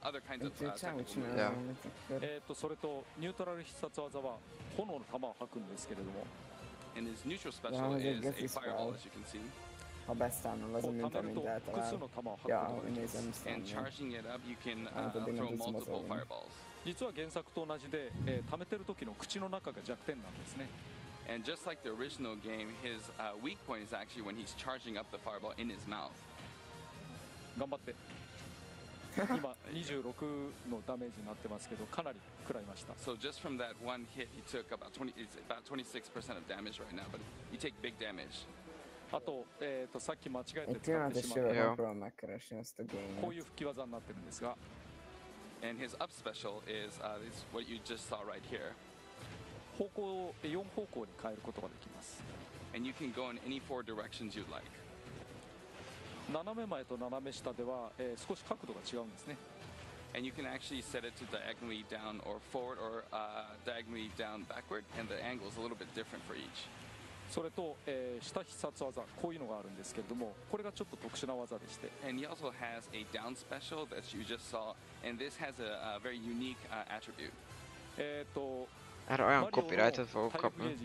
other kinds of technical moves. それとニュートラル必殺技は炎の玉を吐くんですけれども。And his neutral special is a fireball, as you can see. Ha beszámol, az mint amint eltalál. Ja, nézem, And charging it up, you can throw multiple fireballs. 実は原作と同じで、溜めてる時の口の中が弱点なんですね。And just like the original game, his weak point is actually when he's charging up the fireball in his mouth. 頑張って。今26のダメージになってますけど、かなり食らいました。So just from that one hit, he took about 26% of damage right now, but you take big damage. あと、さっき間違えて使ってしまったこういう吹き技になってるんですが。And his up special is what you just saw right here. 方向を4方向に変えることができます。And you can go in any 4 directions you'd like. 斜め前と斜め下では、少し角度が違うんですね。And you can actually set it to diagonally down or forward or diagonally down backward, and the angle is a little bit different for each. それと、下必殺技、こういうのがあるんですけれども、これがちょっと特殊な技でして。And he also has a down special that you just saw, and this has a very unique attribute. Erre olyan copyrightot fogok kapni.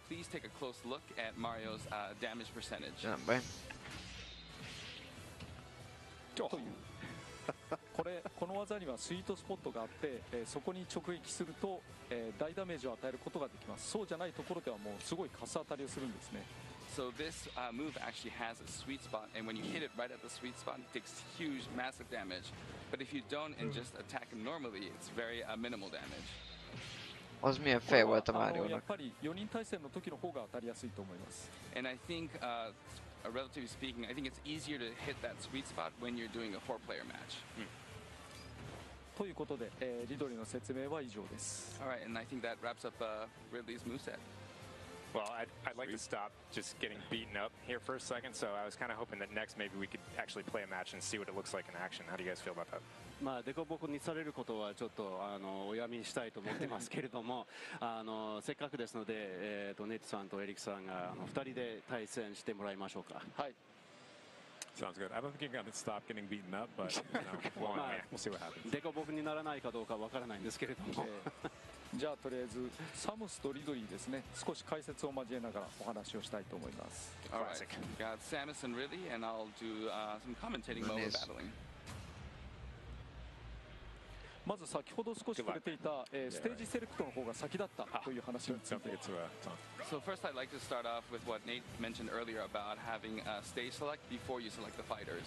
Please take a close look at Mario's damage percentage. Nem baj. この技にはスイートスポットがあって、そこに直撃すると、大ダメージを与えることができます。そうじゃないところではもうすごいカス当たりをするんですね。So this move actually has a sweet spot, and when you hit it right at the sweet spot, it takes huge, massive damage. But if you don't and just attack him normally, it's very minimal damage. Az milyen fej volt a Máriónak. やっぱり4人対戦の時の方が当たりやすいと思います。And I think, relatively speaking, I think it's easier to hit that sweet spot when you're doing a 4-player match. ということで、リドリーの説明は以上です。All right, and I think that wraps up Ridley's moveset. Well, I'd like to stop just getting beaten up here for a second, so I was kind of hoping that next maybe we could actually play a match and see what it looks like in action. How do you guys feel about that? まあデコボコにされることはちょっとおやみにしたいと思ってますけれども、せっかくですので、ネットさんとエリックさんが2人で対戦してもらいましょうか。はい。Sounds good. I don't think you're going to stop getting beaten up, but we'll see what happens. デコボコにならないかどうかわからないんですけれども。じゃあとりあえずサムスとリドリーですね。少し解説を交えながらお話をしたいと思います。All right. Got Samus and Ridley, and I'll do some commentating while we're battling. まず先ほど少し触れていた、ステージセレクトの方が先だったという話について。So first, I'd like to start off with what Nate mentioned earlier about having a stage select before you select the fighters.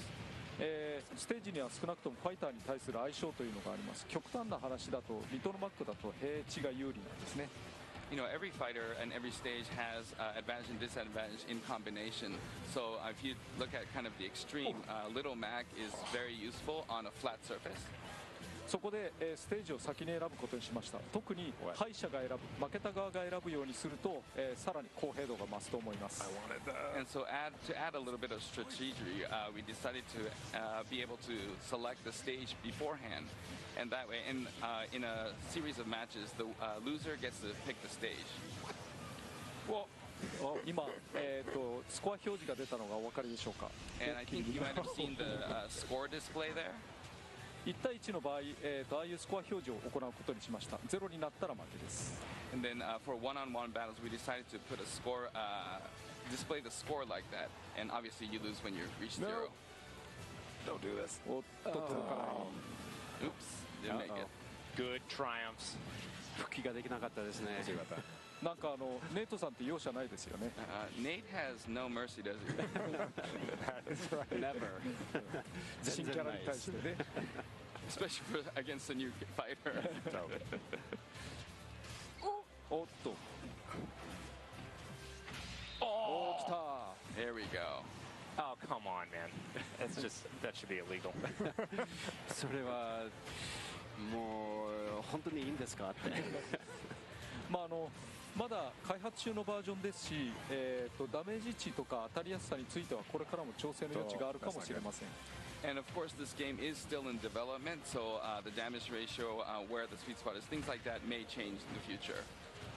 ステージには少なくともファイターに対する相性というのがあります。極端な話だとリトルマックだと平地が有利なんですね。You know, every fighter and every stage has advantage and disadvantage in combination. So if you look at kind of the extreme, Little Mac is very useful on a flat surface. そこで、ステージを先に選ぶことにしました。特に敗者が選ぶ、負けた側が選ぶようにすると、さらに公平度が増すと思います。And so to add a little bit of strategy, we decided to be able to select the stage beforehand, and that way, in a series of matches, the loser gets to pick the stage. Well, 今、スコア表示が出たのがお分かりでしょうか。And I think you might have seen the score display there. 1対1の場合、ああいうスコア表示を行うことにしました。0になったら負けです。And then for one-on-one battles, we decided to put a score, display the score like that. And obviously, you lose when you reach 0. Don't do this. Oops, didn't make it. Good triumphs. 復帰ができなかったですね。なんかネイトさんって容赦ないですよね。Nate has no mercy, does he? That's right. Never. 新キャラに対してね。Especially against a new fighter. おっと。おー、来た。 There we go. Oh, come on, man. That's just, that should be illegal. それはもう本当にいいんですかって。まだ開発中のバージョンですし、ダメージ値とか当たりやすさについてはこれからも調整の余地があるかもしれません。And of course, this game is still in development, so the damage ratio, where the sweet spot is, things like that may change in the future.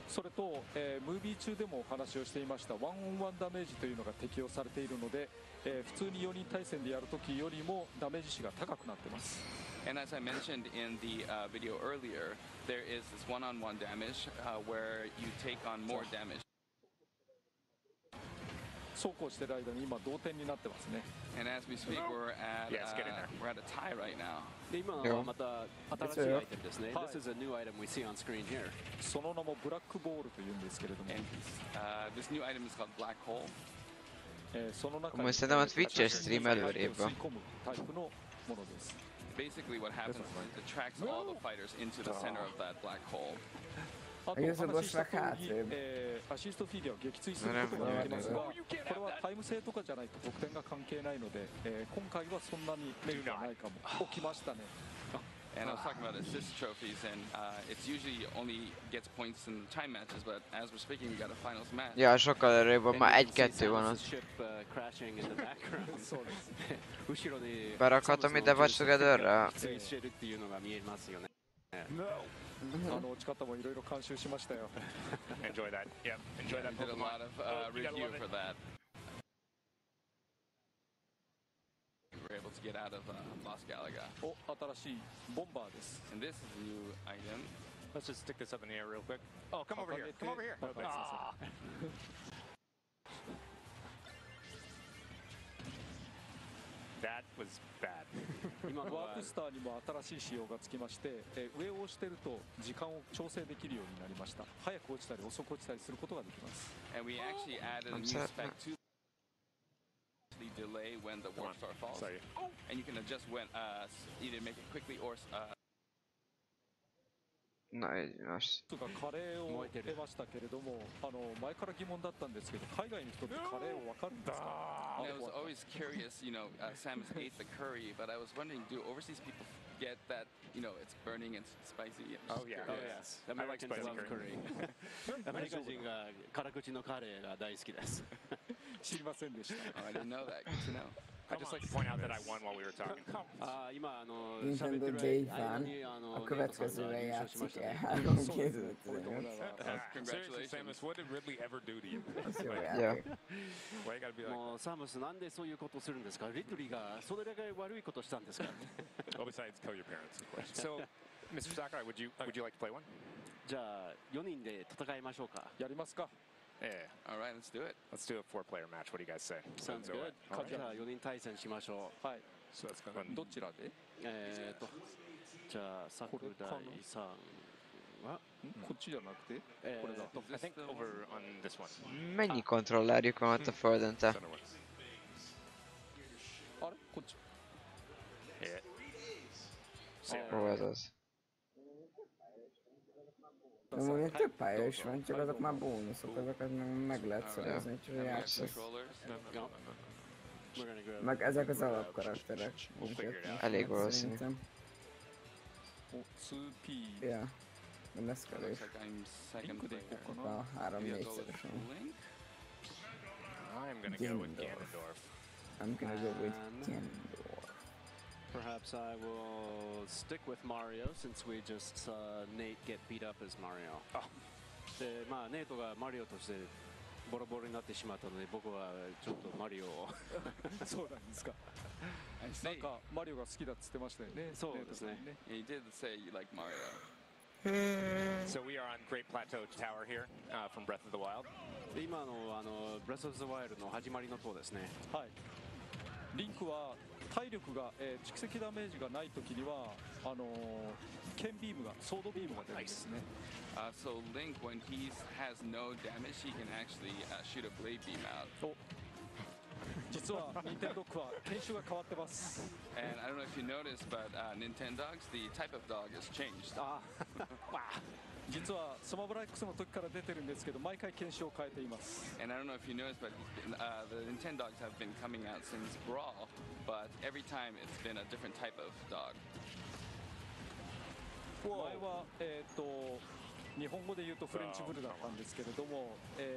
それと、ムービー中でもお話をしていましたワンオンワンダメージというのが適用されているので、普通に4人対戦でやるときよりもダメージ値が高くなっています。And as I mentioned in the video earlier, there is this one-on-one damage where you take on more damage. そうこうしている間に今同点になってますね。And as we speak, we're at a tie right now. で今はまた新しいアイテムですね。This is a new item we see on screen here. その名もブラックボールというんですけれども。This new item is called black hole. その中にTwitch stream előrébb. Basically, what happens is it attracts all the fighters into the center of that black hole. あとお話しした通り、アシストフィギュアを撃墜することができますが、これはタイム制とかじゃないと得点が関係ないので、今回はそんなにメリットはないかも。起きましたね。And I was talking about assist trophies, and it's usually only gets points in time matches, but as we're speaking, we got a finals match. Ja, sokkal előbb, már 1-2 van az. Berakhatom ide Watch Together-re? チカッタもいろいろ監修しましたよ。Enjoy that. Yep. Enjoy that. Did a lot of review for that. We were able to get out of Boss Galaga. お、新しいボンバーです。And this is a new item. Let's just stick this up in the air real quick. Oh, come over here. Come over here. That was bad. 今ワークスターにも新しい仕様がつきまして、上を押してると時間を調整できるようになりました。早く落ちたり遅く落ちたりすることができます。And we actually added a new spec to the delay when the warp star falls. And you can adjust when either make it quickly or カレーを得ましたけれども、前から疑問だったんですけど、海外の人ってカレーを分かるんですか？ I was always curious, you know, Samus ate the curry, but I was wondering, do overseas people get that, you know, it's burning and spicy? Oh yeah, yes. Americans love curry. アメリカ人が辛口のカレーが大好きです。知りませんでした。I didn't know that. Good to know. I'd just like to point out that I won while we were talking. 今Nintendo J fan a következőre játszik el 3 kézzel. Seriously, Samus, what did Ridley ever do to you? Yeah. Why you gotta be like? もうサムスなんでそういうことをするんですか？リドリーがそれだけ悪いことしたんですか？ Well, besides kill your parents, of course. So, Mr. Sakurai, would you like to play one? じゃあ4人で戦いましょうか。やりますか。Yeah. All right, let's do it. Let's do a 4-player match. What do you guys say? Sounds good. じゃあ4人対戦しましょう。はい。どちらで？じゃあ桜井さんはこっちじゃなくてこれだ。I think over on this one. Mennyi kontrollerjük van ott a földön, te? あれこっち。Ó, ez az. Amúgy több pálya is van, csak azok már bónuszok, azokat meg lehet szerezni, úgyhogy játszasz. Meg ezek az alapkarakterek. Elég valószínű. Ja. Nem lesz kevés. A 3-4-szeresen. I'm gonna go with Ganondorf. I'm gonna go with Ganondorf. Perhaps I will stick with Mario since we just saw Nate get beat up as Mario. で、まあネイトがマリオとしてボロボロになってしまったので、僕はちょっとマリオを。そうなんですか。なんかマリオが好きだっつってましたよね。そうですね。He did say you like Mario. So we are on Great Plateau Tower here from Breath of the Wild. 今のBreath of the Wild の始まりの塔ですね。はい。リンクは体力が、蓄積ダメージがないときには剣ビームがソードビームが出るんですね。So Link, when he has no damage, he can actually shoot a blade beam out. 実は任天堂クは犬種が変わってます。And I don't know if you noticed, but Nintendogs, the type of dog has changed. 実はスマブラ X の時から出てるんですけど、毎回犬種を変えています。And I don't know if you noticed, but the Nintendogs have been coming out since Brawl, but every time it's been a different type of dog. 前は日本語で言うとフレンチブルだったんですけれども、今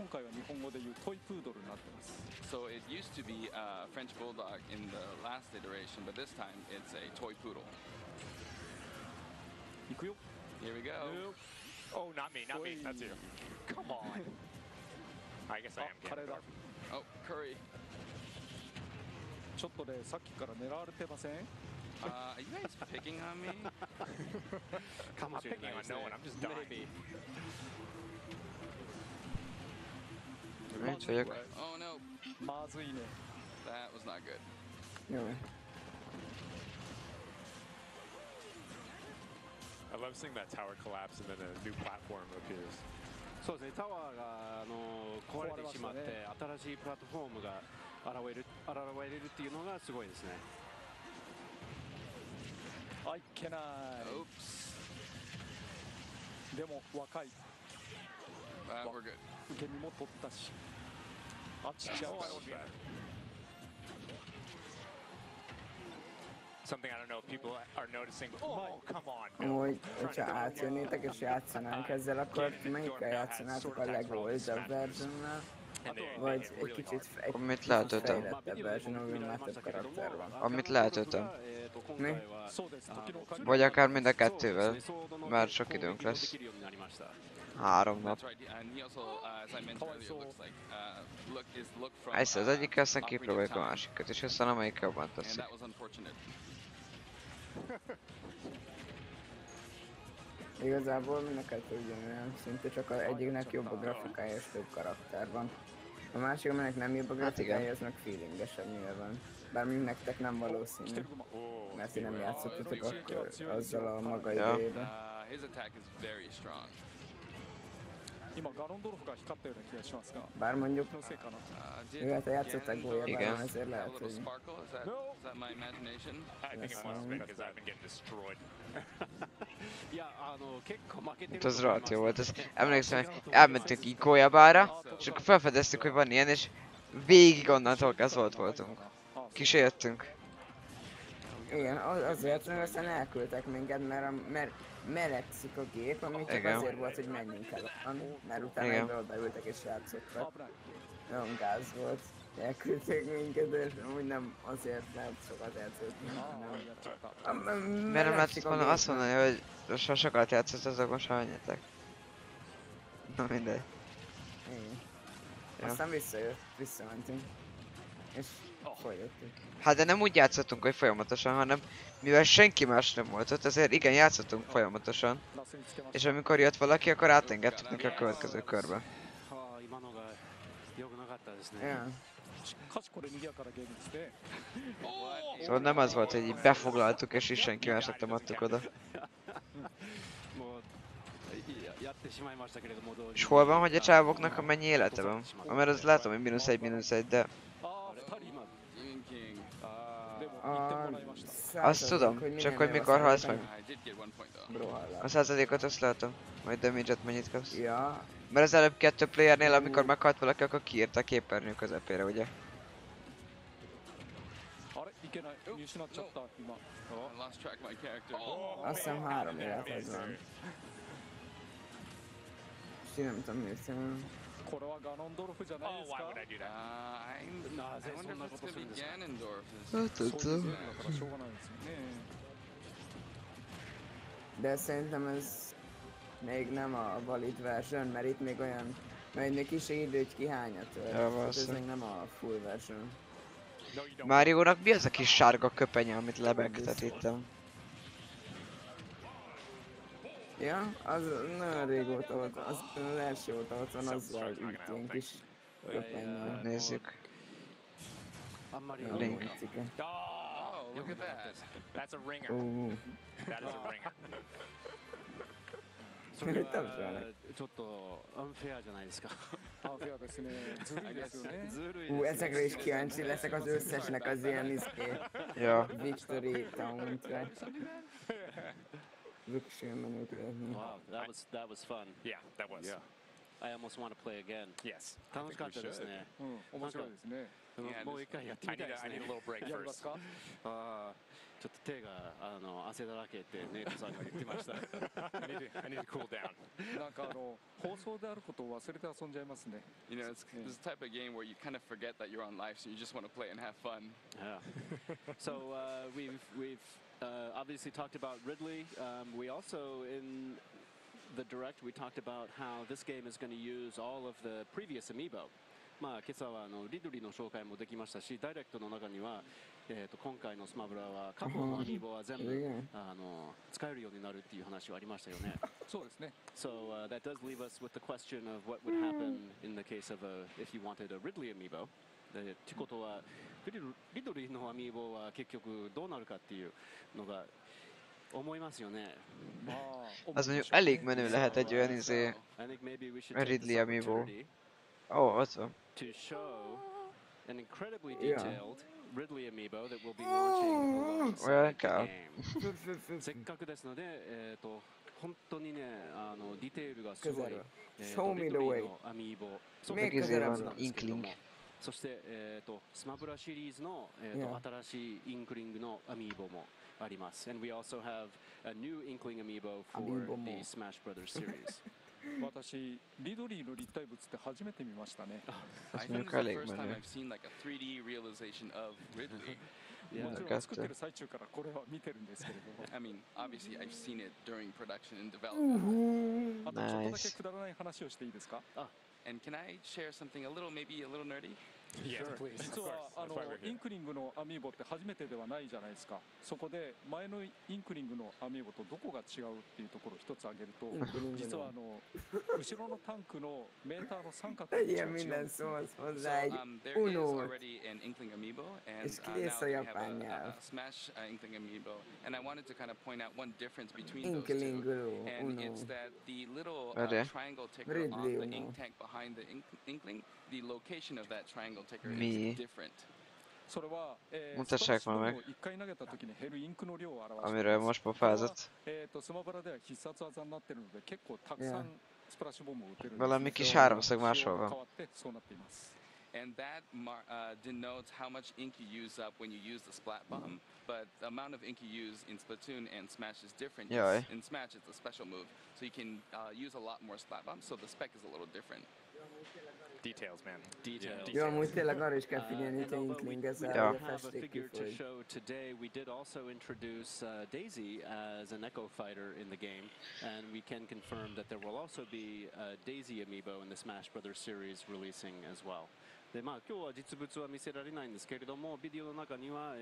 回は日本語で言うトイプードルになってます。So it used to be a French bulldog in the last iteration, but this time it's a toy poodle. 行くよ。Here we go. Oh, not me, not me. That's you. Come on. I guess I am Ganondorf. Oh, Curry. ちょっとね、さっきから狙われてません？Are you guys picking on me? I'm not picking on no one, I'm just dying. Oh no. まずいね。 That was not good. I love seeing that tower collapse and then a new platform appears. そうですね、タワーが壊れてしまって、新しいプラットフォームが現れるっていうのがすごいですね。いけない。でも若い。We're good. 受け身も取ったし。あっちゃう。Something I don't know if people are noticing. Oh, come on. Amúgy, hogyha átjönnétek és játszanánk ezzel, akkor melyikkel játszanátok a legoldjabb verziónál? Vagy egy kicsit fejlettebb verzió, amiben már több karakter van? Amit lehetőtem. Mi? Vagy akár mind a kettővel, mert sok időnk lesz. 3 nap. Egyszer az egyikkel, aztán kipróbáljuk a másikat, és aztán amelyik jobban teszik. Igazából mind a kettő ugyanolyan, szinte csak az egyiknek jobb a grafikája és több karakter van. A másik, aminek nem jobb a grafikája, az meg feelingesebb nyilván. Bár még nektek nem valószínű, mert ti nem játszottatok akkor azzal a maga idejében. Bár mondjuk, mivel te játszottál gólyabban, ezért lehet, hogy... Itt az rohadt jó volt, emlékszem, hogy elmentünk így gólyabára, és akkor felfedeztük, hogy van ilyen, és végig onnantól kezdve ott voltunk. Kísértünk. Igen, azért, mert aztán elküldtek minket, mert melegszik a gép, ami csak azért volt, hogy menjünk el, mert utána odaültek és játszottak. Nagyon gáz volt. Elküldték minket, és amúgy nem azért, mert sokat játszottunk, hanem... Miért nem lehetett volna azt mondani, hogy ha sokat játszott, azok most menjetek. Na mindegy. Igen. Aztán visszamentünk. És folytattuk. Hát de nem úgy játszottunk, hogy folyamatosan, hanem mivel senki más nem volt ott, ezért igen, játszottunk folyamatosan. És amikor jött valaki, akkor átengedtük neki a következő körbe. Szóval nem az volt, hogy így befoglaltuk és így senki másnak nem adtuk oda. És hol van, hogy a csávoknak a mennyi élete van? Mert az látom, hogy -1, de... Azt tudom, csak hogy mikor halsz meg. A százalékot azt látom, majd damage-et mennyit kapsz. Mert az előbb 2 playernél, amikor meghalt valaki, akkor kiírta a képernyő közepére, ugye? Azt hiszem 3 életed van. És én nem tudom miért szerintem. Oh, why would I do that? I wonder if it's gonna be Ganondorf. De szerintem ez még nem a valid version, mert itt még olyan... Mert még kis idő, hogy ki hányat tört. Ja, ez még nem a full version. Máriónak mi az a kis sárga köpenye, amit lebegtet itt? Ja, az nagyon régóta volt, az első óta ott van, azzal így ilyen kis köpenye. Nézzük. Link. Oh, look at that. That's a ringer. That is a ringer. それはちょっとアンフェアじゃないですか。アンフェアですね。ずるいですよね。ずるいですね。Ezekre is kíváncsi leszek az összesnek az ilyen ja. Victory Town-ra. Wow, that was fun. Yeah, that was. Yeah. I almost want to play again. Yes. 楽しかったですね。面白いですね。もう一回やってみたいですね。I need a little break first. ちょっと手が汗だらけってネイトさんが言ってました。I need to cool down. なんか放送であることを忘れて遊んじゃいますね。You know, it's this type of game where you kind of forget that you're on live, so you just want to play and have fun. Yeah. So we've obviously talked about Ridley. We also in the direct we talked about how this game is going to use all of the previous amiibo. まあ今朝はリドリーの紹介もできましたし、ダイレクトの中には今回のスマブラは過去のアミーボは全部使えるようになるっていう話はありましたよね。そうですね。So that does leave us with the question of what would happen in the case of if you wanted a Ridley amiibo. ってことはリドリーのアミーボは結局どうなるかっていうのが思いますよね。Az mondjuk elég menő lehet egy olyan Ridley amiibo. Ó, ott van. To show an incredibly detailed Ridley amiibo that will be launching alongside the game. せっかくですので、本当にね、ディテールがすごい。Show me the way. Meg ezért van Inkling. そして、スマブラシリーズの、新しいインクリングのアミーボもあります。And we also have a new Inkling amiibo for the Smash Brothers series. 私リドリーの立体物って初めて見ましたね。I think it's the first time I've seen like a 3D realization of Ridley. もちろん作ってる最中からこれは見てるんですけれども。I mean, obviously I've seen it during production and development. あとちょっとだけくだらない話をしていいですか？ And can I share something maybe a little nerdy? Yes, please. 実はインクリングのアミーボって初めてではないじゃないですか。そこで前のインクリングのアミーボとどこが違うっていうところを一つ挙げると、実は後ろのタンクのメーターの三角が違う。There is already an Inkling amiibo, and now we have a Smash Inkling amiibo, and I wanted to kind of point out one difference between those two, and it's that the little triangle ticker on the ink tank behind the Inkling, the location of that triangle ticker is different. それはmutassák már meg, 1回投げた時に減るインクの量を表して amiről most pofázott. スマブラでは必殺技になってるので結構たくさんスプラッシュボムを打てるんです。 Valami kis háromszög máshol van. 変わってそうなっています。 And that denotes how much ink you use up when you use the splat bomb, but the amount of ink you use in Splatoon and Smash is different. In Smash it's a special move, so you can use a lot more splat bombs, so the spec is a little different. Details, man. Details. Jó, amúgy tényleg arra is kell figyelni, hogy Inkling ezzel a festék kifogy. Today we did also introduce Daisy as an Echo Fighter in the game, and we can confirm that there will also be a Daisy amiibo in the Smash Brothers series releasing as well. でまあ今日は実物は見せられないんですけれども、ビデオの中には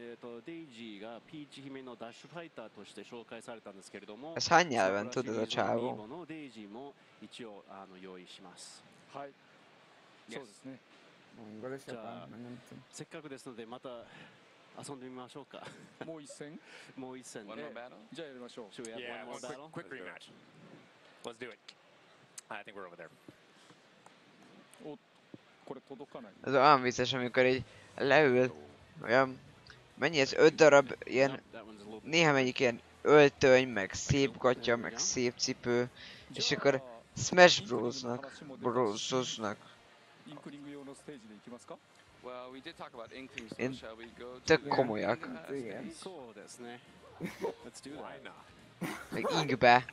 デイジーがピーチ姫のダッシュファイターとして紹介されたんですけれども、Ez hány nyelven tud ez a csávó? のデイジーも一応用意します。はい。そうですね。じゃあせっかくですのでまた遊んでみましょうか。もう一戦？もう一戦。じゃあやりましょう。Should we have one more battle? Quick rematch. Let's do it. I think we're over there. お、これ届かない。Ez olyan vicces, amikor így leül, olyan, mennyi ez, 5 darab ilyen, néha melyik ilyen öltöny, meg szép gatya, meg szép cipő, és akkor Smash Bros-nak. Én tök komolyak. Meg inkbe.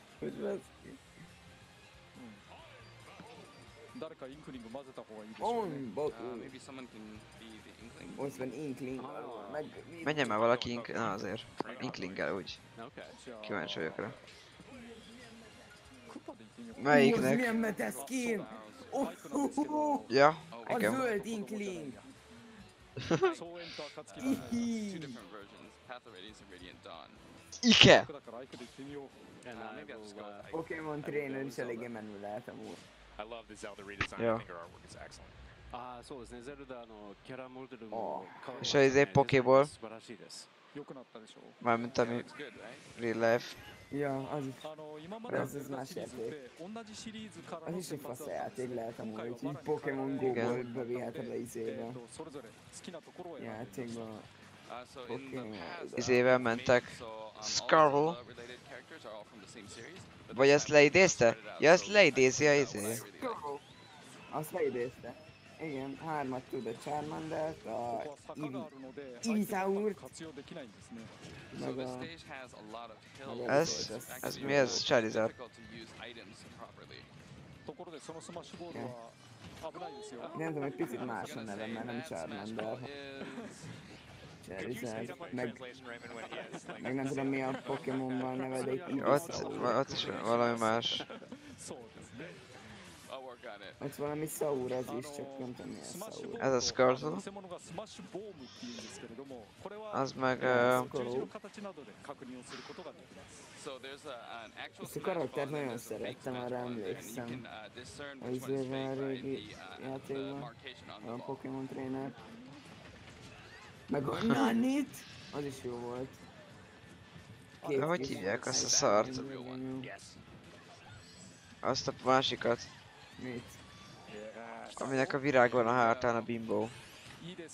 Ott van inkling. Menjen már valaki na azért. Inklinggel úgy. Kíváncsi vagyok rá. Melyiknek? Milyen meta skin? Ja, a igen. zöld inkling. Ike! Pokémon trainer is eléggé menő lehet amúgy. I love the Zelda redesign. Ja. I think her artwork is excellent. És az egy Pokéból. Mármint ami real life. Ja, az is. Ez más játék. Az is egy fasz játék lehet amúgy, így Pokémon Go-ból beviheted a izébe. Játékba. Izével mentek. Scarl. Vagy ezt leidézte? Ja, ezt leidézi a izé. Azt leidézte. Igen, 3-at tud a Charmandert, a Ivisaurt, meg a... Ez mi ez? Charizard. Nem tudom, egy picit más a neve, mert nem Charmander. Charizard, meg nem tudom mi a Pokémonban neve, de itt Ott is valami más. Ott valami Saur az is, csak nem tudom milyen Saur. Ez a Squirtle. Az meg... Ezt a karaktert nagyon szerettem, arra emlékszem. Az izével a régi játékban, a Pokémon trainer. Meg a Nanit! Az is jó volt. Hogy hívják azt a szart? Azt a másikat. Mit? Aminek a virág van a hátán, a Bimbo. Nice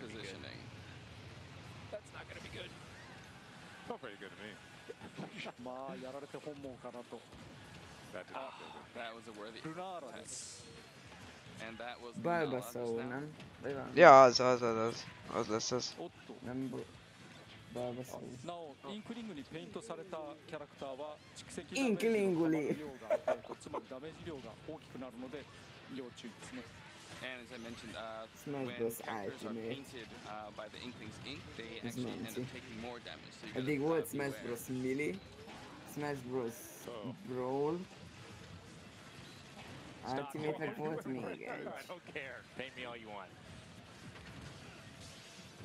positioning. That's not gonna be good. Felt pretty good to me. That was a worthy test. And that was Bulbasaur, nem? Ja, az lesz az. Nem Bulbasaur. Inklinguli! And as I mentioned, Smash Bros. Ultimate. painted by the Inklings Ink, they actually end up taking more damage. So you Eddig volt Smash Bros. Melee, Smash Bros. Brawl, Ultimate-nek volt még egy. I don't care. Pay me all you want.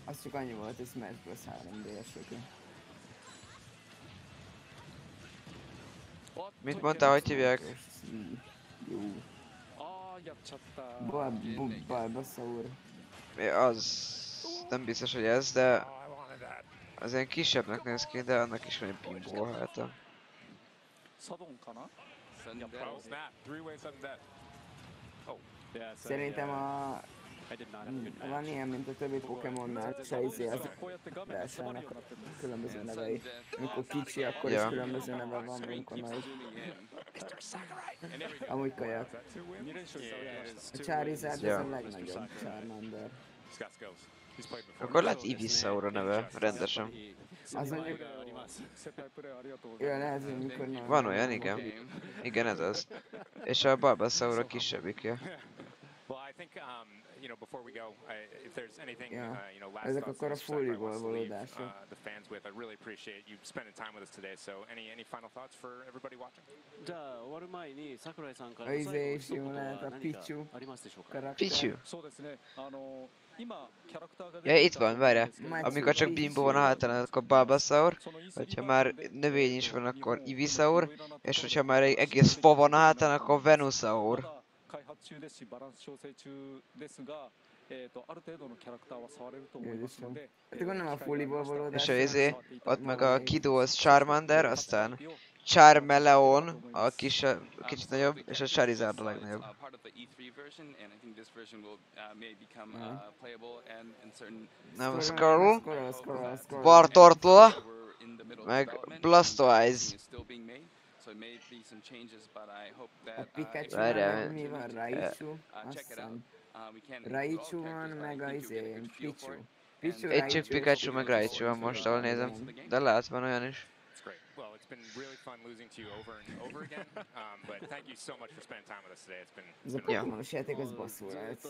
Az csak annyi volt, hogy Smash Bros. 3D-esöke. Mit mondtál, hogy hívják? Jó. Bulbasaur. Az... Nem biztos, hogy ez, de... Az ilyen kisebbnek néz ki, de annak is van egy Bimbo háta. Szerintem van ilyen, mint a többi Pokémonnál, se izé az versenynek a különböző nevei. Amikor kicsi, akkor is különböző neve van, amikor nagy. Amúgy kajak. A Charizard az a legnagyobb Charmander. Akkor lehet Ivisaur a neve, rendesen. Az mondjuk... Ja, lehet, hogy mikor nem. Van olyan, igen. Igen, ez az. És a Bulbasaur a kisebbikje. You know, before we go, if there's anything, you know, last ezek akkor a fulliból valódások. the fans with, I really appreciate you spending time with us today. So, any final thoughts for everybody watching? A izé is jó lehet, a Pichu karakter. Pichu? Ja, itt van, várjál. Amikor csak Bimbo van a hátán, akkor Bulbasaur. Hogyha már növény is van, akkor Ivisaur. És hogyha már egy egész fa van a hátán, akkor Venusaur. És a izé, ott meg a Kidó az Charmander, aztán Charmeleon, a kicsit nagyobb, és a Charizard a legnagyobb. Nem, Squirtle, Wartortle, meg Blastoise. so it may be some changes, but I hope that A Pikachu mi van? Raichu? Azt hiszem. Raichu van, meg a Pichu. Pichu, Itt csak Raichu. Pikachu meg Raichu van most, ahol nézem. De lehet van olyan is. It's great. Well, it's been really fun losing to you over and over again. But thank you so much for spending time with us today. It's been. Ez a Pokémonos játék az basszul lehet.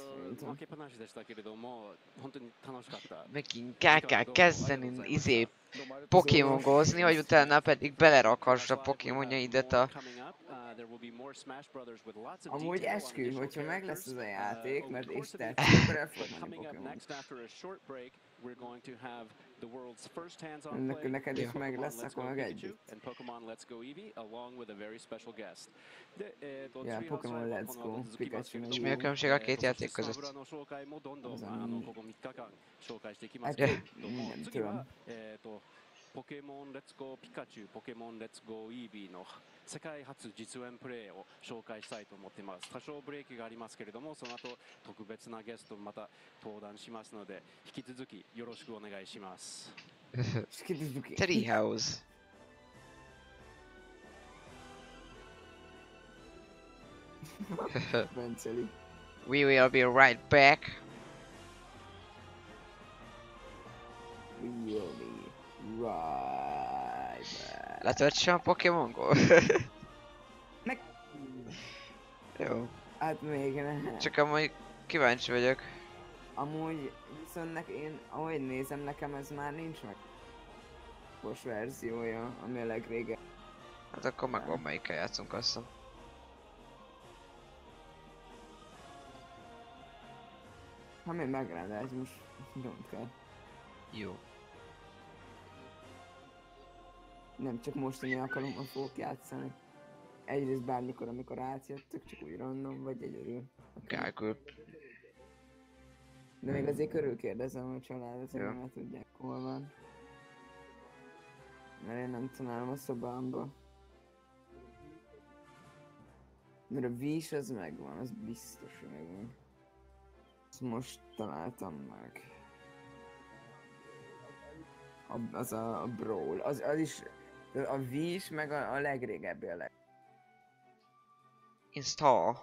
Megint kell kezdeni Pokémongozni, hogy utána pedig belerakhass a Pokémonjaidet a... Amúgy eskü, hogyha meg lesz ez a játék, mert és tetszik, akkor el fogod menni Pokémon. Neked is meg lesz, akkor meg együtt. Ja, Pokémon Let's Go, Pikachu. És mi a különbség a két játék között? Hát, nem tudom. ポケモンレッツゴーピカチュウ、ポケモンレッツゴーイービーの世界初実演プレイを紹介したいと思っています。多少ブレーキがありますけれども、その後特別なゲストまた登壇しますので、引き続きよろしくお願いします。Treehouse. We will be right back. We will be right back. Letöltsem a Pokémon Go? Jó. Hát még ne. Csak amúgy kíváncsi vagyok. Amúgy viszont én, ahogy nézem, nekem ez már nincs meg. Most verziója, ami a legrégen. Hát akkor megvan melyikkel játszunk, azt hiszem. Ha még megrendelsz, most don't kell. Jó. Nem csak mostani alkalommal fogok játszani. Egyrészt bármikor, amikor átjöttök, csak úgy random, vagy egyedül. Kárkül. De még azért körülkérdezem a családot, hogy nem tudják, hol van. Mert én nem találom a szobámba. Mert a víz az megvan, az biztos, hogy megvan. Ezt most találtam meg. Az a Brawl, az is, a víz meg a legrégebbi a Install.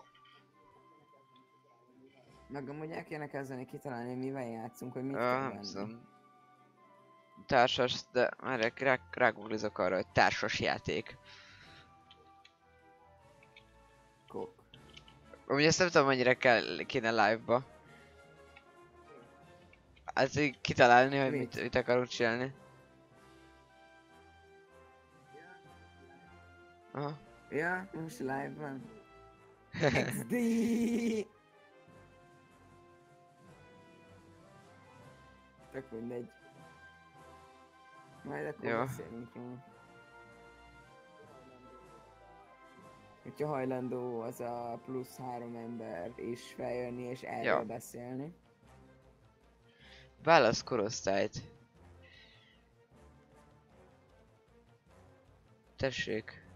Meg amúgy el kéne kezdeni kitalálni, hogy mivel játszunk, hogy mit kell venni. Társas, de már rágooglizok arra, hogy társas játék. Kok. Amúgy ezt nem tudom, mennyire kéne live-ba. Hát így kitalálni, hogy mit akarunk csinálni. Aha. Ja, most live van. XD! Tök mindegy. Majd akkor beszélünk róla. Hogyha hajlandó az a plusz 3 ember is feljönni és erről beszélni. Válasz korosztályt. Tessék.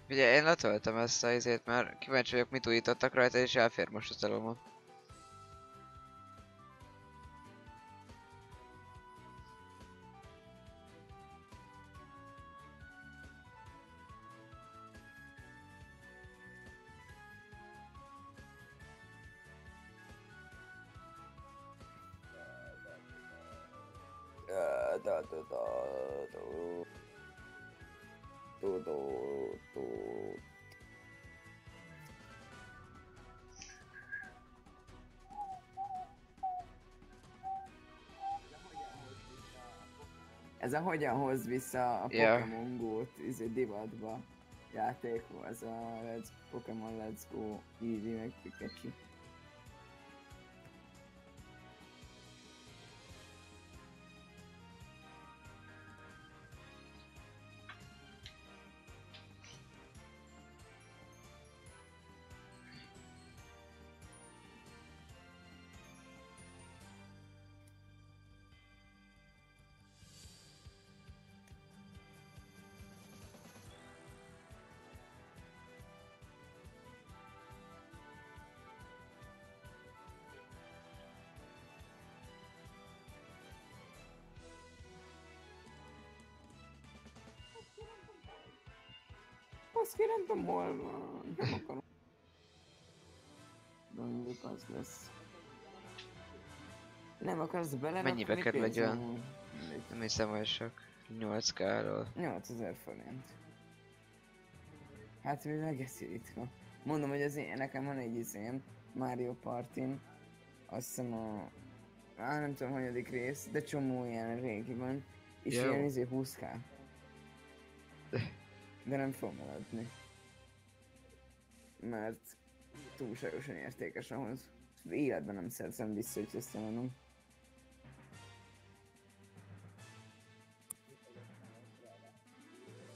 Ugye én letöltöm ezt a izét, mert kíváncsi vagyok, mit újítottak rajta, és elfér most a telomon. Ez a hogyan hoz vissza a Pokémon Go-t divatba játék volt, ez a Pokémon Let's Go, Eevee meg Pikachu. Azt ki nem tudom hol van, nem akarom. Mondjuk az lesz. Nem akarsz belerakni pénzt? Mennyibe kerül egy olyan? Nem hiszem, hogy sok. 8K-ról. 8000 forint. Hát mi megeszi ritka. Mondom, hogy az nekem van egy izém, Mario Partin. Azt hiszem a... nem tudom, hanyadik rész, de csomó ilyen régi van. És ilyen 20K. De nem fogom eladni. Mert túlságosan értékes ahhoz. Életben nem szerzem vissza, hogy ezt eladom.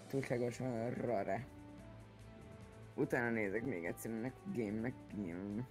Túlságosan rare. Utána nézek még egyszer ennek a game-nek nyilván.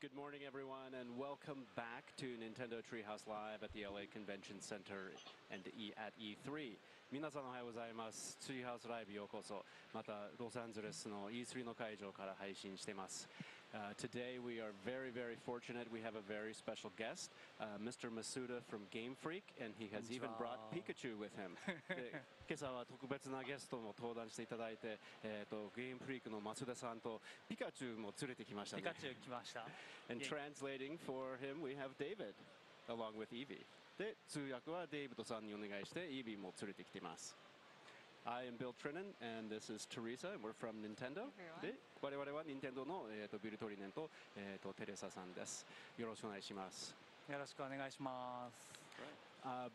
Good morning, everyone, and welcome back to Nintendo Treehouse Live at the LA Convention Center and at E3. 皆さんおはようございます。ツリーハウスライブようこそ。またロサンゼルスの E3 の会場から配信しています。Today we are very, very fortunate. We have a very special guest, Mr. Masuda from Game Freak, and he has even brought Pikachu with him. 今朝は特別なゲストも登壇していただいて、ゲームフリークの増田さんとピカチュウも連れてきましたね。ピカチュウ来ました。And translating for him, we have David, along with Evie. で、通訳はデイビッドさんにお願いして、イービーも連れてきています。I am Bill Trinan, and this is Teresa, and we're from Nintendo. で、我々は Nintendo の、ビルトリネンと、テレサさんです。よろしくお願いします。よろしくお願いします。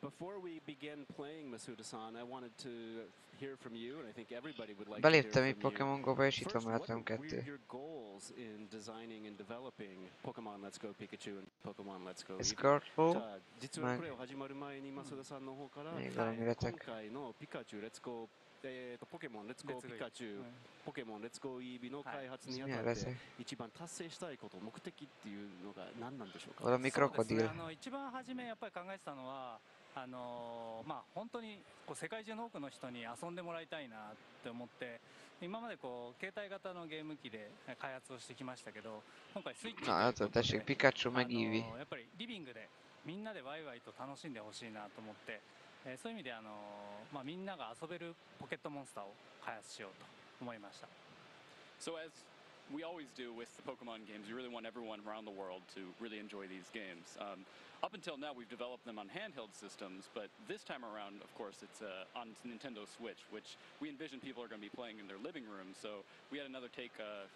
Before we begin playing Masuda-san, I wanted to hear from you, and I think everybody would like to hear Beléptem from itt Pokémon Go-ba, és itt van mellettem First, what kettő. were your goals in designing and developing Pokemon Let's Go Pikachu and Pokemon Let's Go Eevee? Scarful, 実はプレイを始まる前に増田さんの方から、még valami retek. 今回のピカチュウ Let's Go ポケモン Let's Go ピカチュウ、ポケモン Let's Go Eevee の開発にあたって一番達成したいこと、目的っていうのが何なんでしょうか。Valami krokodil. 一番初めやっぱり考えてたのはまあ本当にこう世界中の多くの人に遊んでもらいたいなって思って、今までこう携帯型のゲーム機で開発をしてきましたけど、今回スイッチということで、 Pikachu meg Eevee. やっぱりリビングでみんなでワイワイと楽しんでほしいなと思って、そういう意味でまあみんなが遊べるポケットモンスターを開発しようと思いました。 So as we always do with the Pokemon games, we really want everyone around the world to really enjoy these games. Up until now, we've developed them on handheld systems, but this time around, of course, it's on Nintendo Switch, which we envision people are going to be playing in their living rooms. So we had another take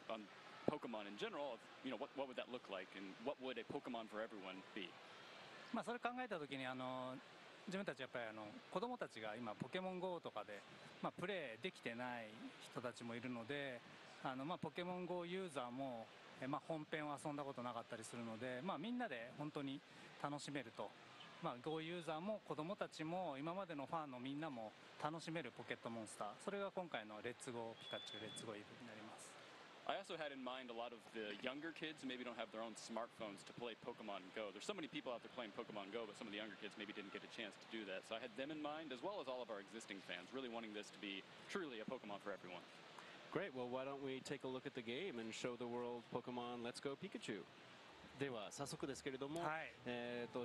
on Pokemon in general. Of, what would that look like, and what would a Pokemon for everyone be? まあそれ考えた時に自分たちやっぱり子供たちが今ポケモン GO とかで、まあ、プレイできてない人たちもいるのでまあ、ポケモン GO ユーザーも、まあ、本編を遊んだことなかったりするので、まあ、みんなで本当に楽しめると、まあ、GO ユーザーも子供たちも今までのファンのみんなも楽しめるポケットモンスター、それが今回のレッツゴーピカチュウレッツゴーイブになります。I also had in mind a lot of the younger kids who maybe don't have their own smartphones to play Pokemon Go. There's so many people out there playing Pokemon Go, but some of the younger kids maybe didn't get a chance to do that. So I had them in mind, as well as all of our existing fans, really wanting this to be truly a Pokemon for everyone. Great. Well, why don't we take a look at the game and show the world Pokemon Let's Go Pikachu. では早速ですけれども、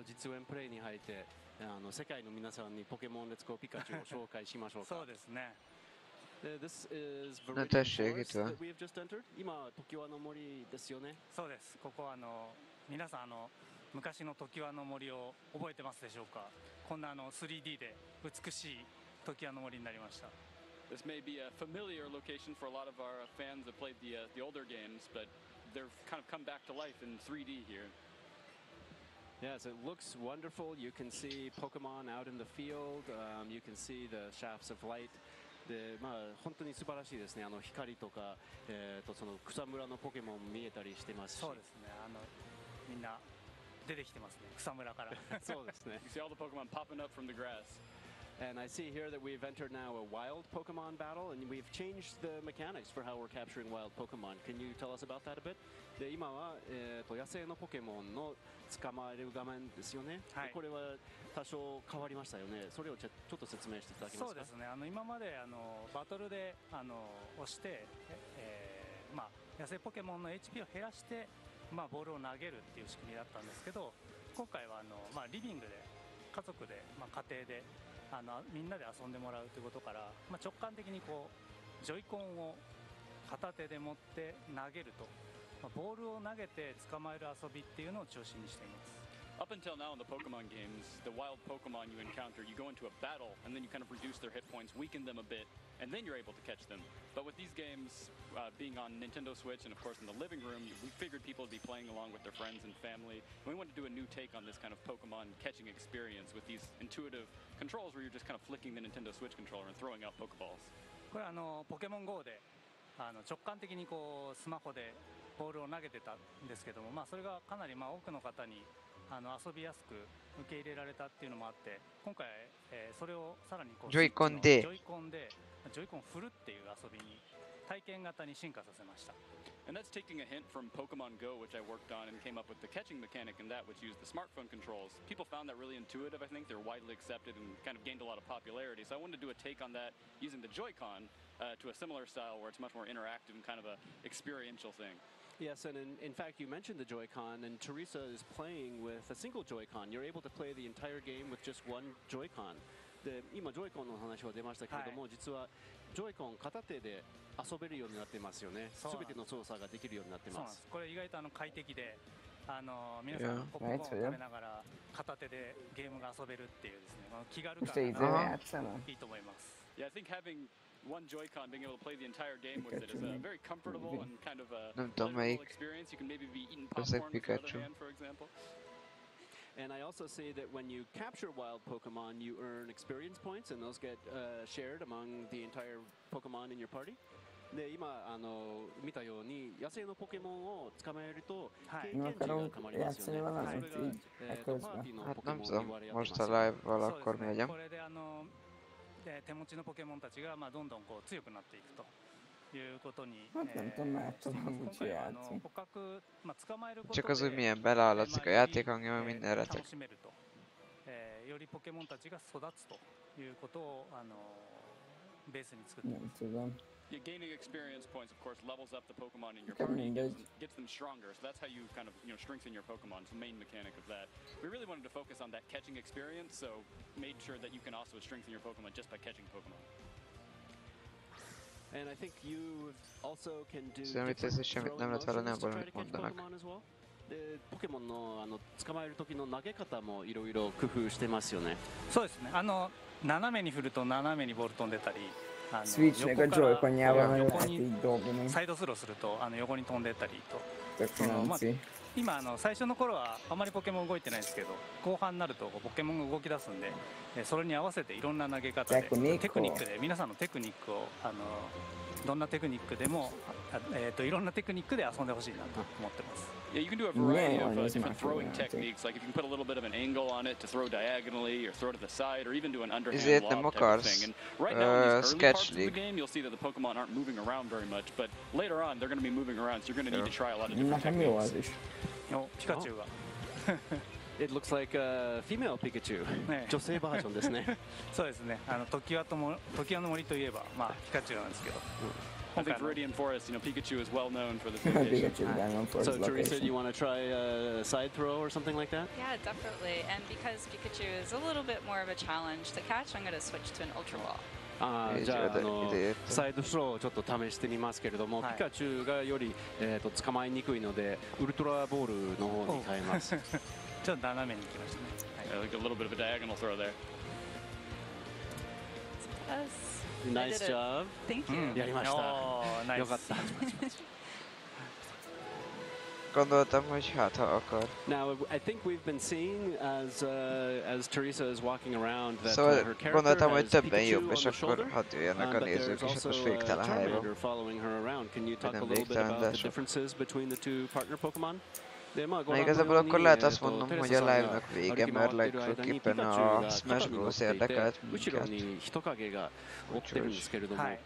実演プレイに入って世界の皆さんにポケモンレッツゴーピカチュウを紹介しましょうか。そうですね。This is Na tessék, itt van. that we have just entered. 今時輪の森ですよね。そうです。ここは皆さん昔の時輪の森を覚えてますでしょうか。こんな3D で美しい時輪の森になりました。This may be a familiar location for a lot of our fans that played the older games, but they've kind of come back to life in 3D here. Yes, it looks wonderful. You can see Pokemon out in the field. You can see the shafts of light. でまあ本当に素晴らしいですね。光とかその草むらのポケモン見えたりしてますし。そうですね。みんな出てきてますね。草むらから。そうですね。You see all the Pokemon popping up from the grass. And I see here that we've entered now a wild Pokemon battle, and we've changed the mechanics for how we're capturing wild Pokemon. Can you tell us about that a bit? で今は野生のポケモンの捕まえる画面ですよね。はい、これは多少変わりましたよね。それをちょっと説明していただけますか。そうですね。今までバトルで押して、まあ野生ポケモンの HP を減らしてまあボールを投げるっていう仕組みだったんですけど、今回はまあリビングで家族でまあ家庭でみんなで遊んでもらうということから、まあ、直感的にこうジョイコンを片手で持って投げると、まあ、ボールを投げて捕まえる遊びっていうのを中心にしています。Up until now in the Pokemon games, the wild Pokemon you encounter, you go into a battle, and then you kind of reduce their hit points, weaken them a bit, and then you're able to catch them. But with these games being on Nintendo Switch and of course in the living room, we figured people would be playing along with their friends and family. And we wanted to do a new take on this kind of Pokemon catching experience with these intuitive controls where you're just kind of flicking the Nintendo Switch controller and throwing out Pokeballs. これポケモン GO で直感的にこうスマホでボールを投げてたんですけども、まあそれがかなり多くの方に遊びやすく受け入れられたっていうのもあって、今回、それをさらにこうジョイコンでジョイコン振るっていう遊びに体験型に進化させました。And that's taking a hint from Pokemon Go, which I worked on and came up with the catching mechanic in that, which used the smartphone controls. People found that really intuitive. I think they're widely accepted and kind of gained a lot of popularity. So I wanted to do a take on that using the Joy-Con to a similar style where it's much more interactive and kind of a experiential thing. Yes, and in fact, you mentioned the Joy-Con, and Teresa is playing with a single Joy-Con. You're able to play the entire game with just one Joy-Con. で今ジョイコンの話は出ましたけれども、実はジョイコン片手で遊べるようになってますよね。すべての操作ができるようになってます。これ意外と快適で、皆さんポップコーンを食べながら片手でゲームが遊べるっていうですね、気軽感がいいと思います。Yeah, I think having one Joy-Con, being able to play the entire game with it is a very comfortable and kind of a pleasurable experience. You can maybe be eating popcorn with the other hand, for example. And I also say that when you capture wild Pokemon, you earn experience points, and those get shared among the entire Pokemon in your party. で今見たように野生のポケモンを捕まえると経験値がたまりますよね。それがパーティーのポケモンに言われてます。これで手持ちのポケモンたちがどんどんこう強くなっていくと。いうことにcsak az, hogy milyen beleállatszik a játékhangja, minden retek. よりポケモンたちが育つということをベースに作っています。Yeah, gaining experience points, of course, levels up the Pokemon in your party, gets them stronger. So that's how you kind of strengthen your Pokemon. It's the main mechanic of that. We really wanted to focus on that catching experience, so made sure that you can also strengthen your Pokemon just by catching Pokemon. And I think you also can do nem lett vele, nem valamit mondanak. でポケモンの捕まえる時の投げ方もいろいろ工夫してますよね。そうですね。斜めに振ると斜めにボール飛んでたり、Switchnek a Joy-Conjával meg lehet így dobni. サイドスローすると横に飛んでったりと。Tök fancy. 今最初の頃はあまりポケモン動いてないですけど、後半になるとポケモンが動き出すんで、それに合わせていろんな投げ方でテクニックで皆さんのテクニックをどんなテクニックでもいろんなテクニックで遊んでほしいなと思ってます。Yeah, you can do a variety of different throwing techniques. Like if you can put a little bit of an angle on it to throw diagonally, or throw to the side, or even do an underhand lob type of thing. And right now in these early parts of the game, you'll see that the Pokemon aren't moving around very much. But later on, they're going to be moving around, so you're going to need to try a lot of different techniques. Pikachu が。It looks like a female Pikachu. 女性バージョンですね。そうですね。時はの森といえばまあピカチュウなんですけど。I think Viridian Forest, Pikachu is well known for this location. So Teresa, do you want to try a side throw or something like that? Yeah, definitely. And because Pikachu is a little bit more of a challenge to catch, I'm going to switch to an Ultra Ball. じゃあサイドスローをちょっと試してみますけれども、ピカチュウがより捕まえにくいのでウルトラボールの方に変えます。ちょっと斜めに来ましたね。Like a little bit of a diagonal throw there. Nice job. Thank you. やりました。よかった。Gondoltam, hogy hát ha akar. Now, I think we've been seeing as Teresa is walking around that Szóval her character gondoltam, hogy has többen Pikachu jobb, on és the akkor shoulder, hadd jöjjenek a but nézők, there's és also most a végtelen helyben. Charmander following her around. Can you talk a Nem little bit végtelen, about de the sok. differences between the two partner Pokemon? Na igazából akkor lehet azt mondom, hogy a live-nak vége, mert legfőképpen a Smash Bros. Érdekelt minket.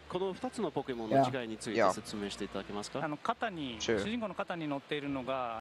この2つのポケモンの違いについて説明していただけますか？主人公の肩に乗っているのが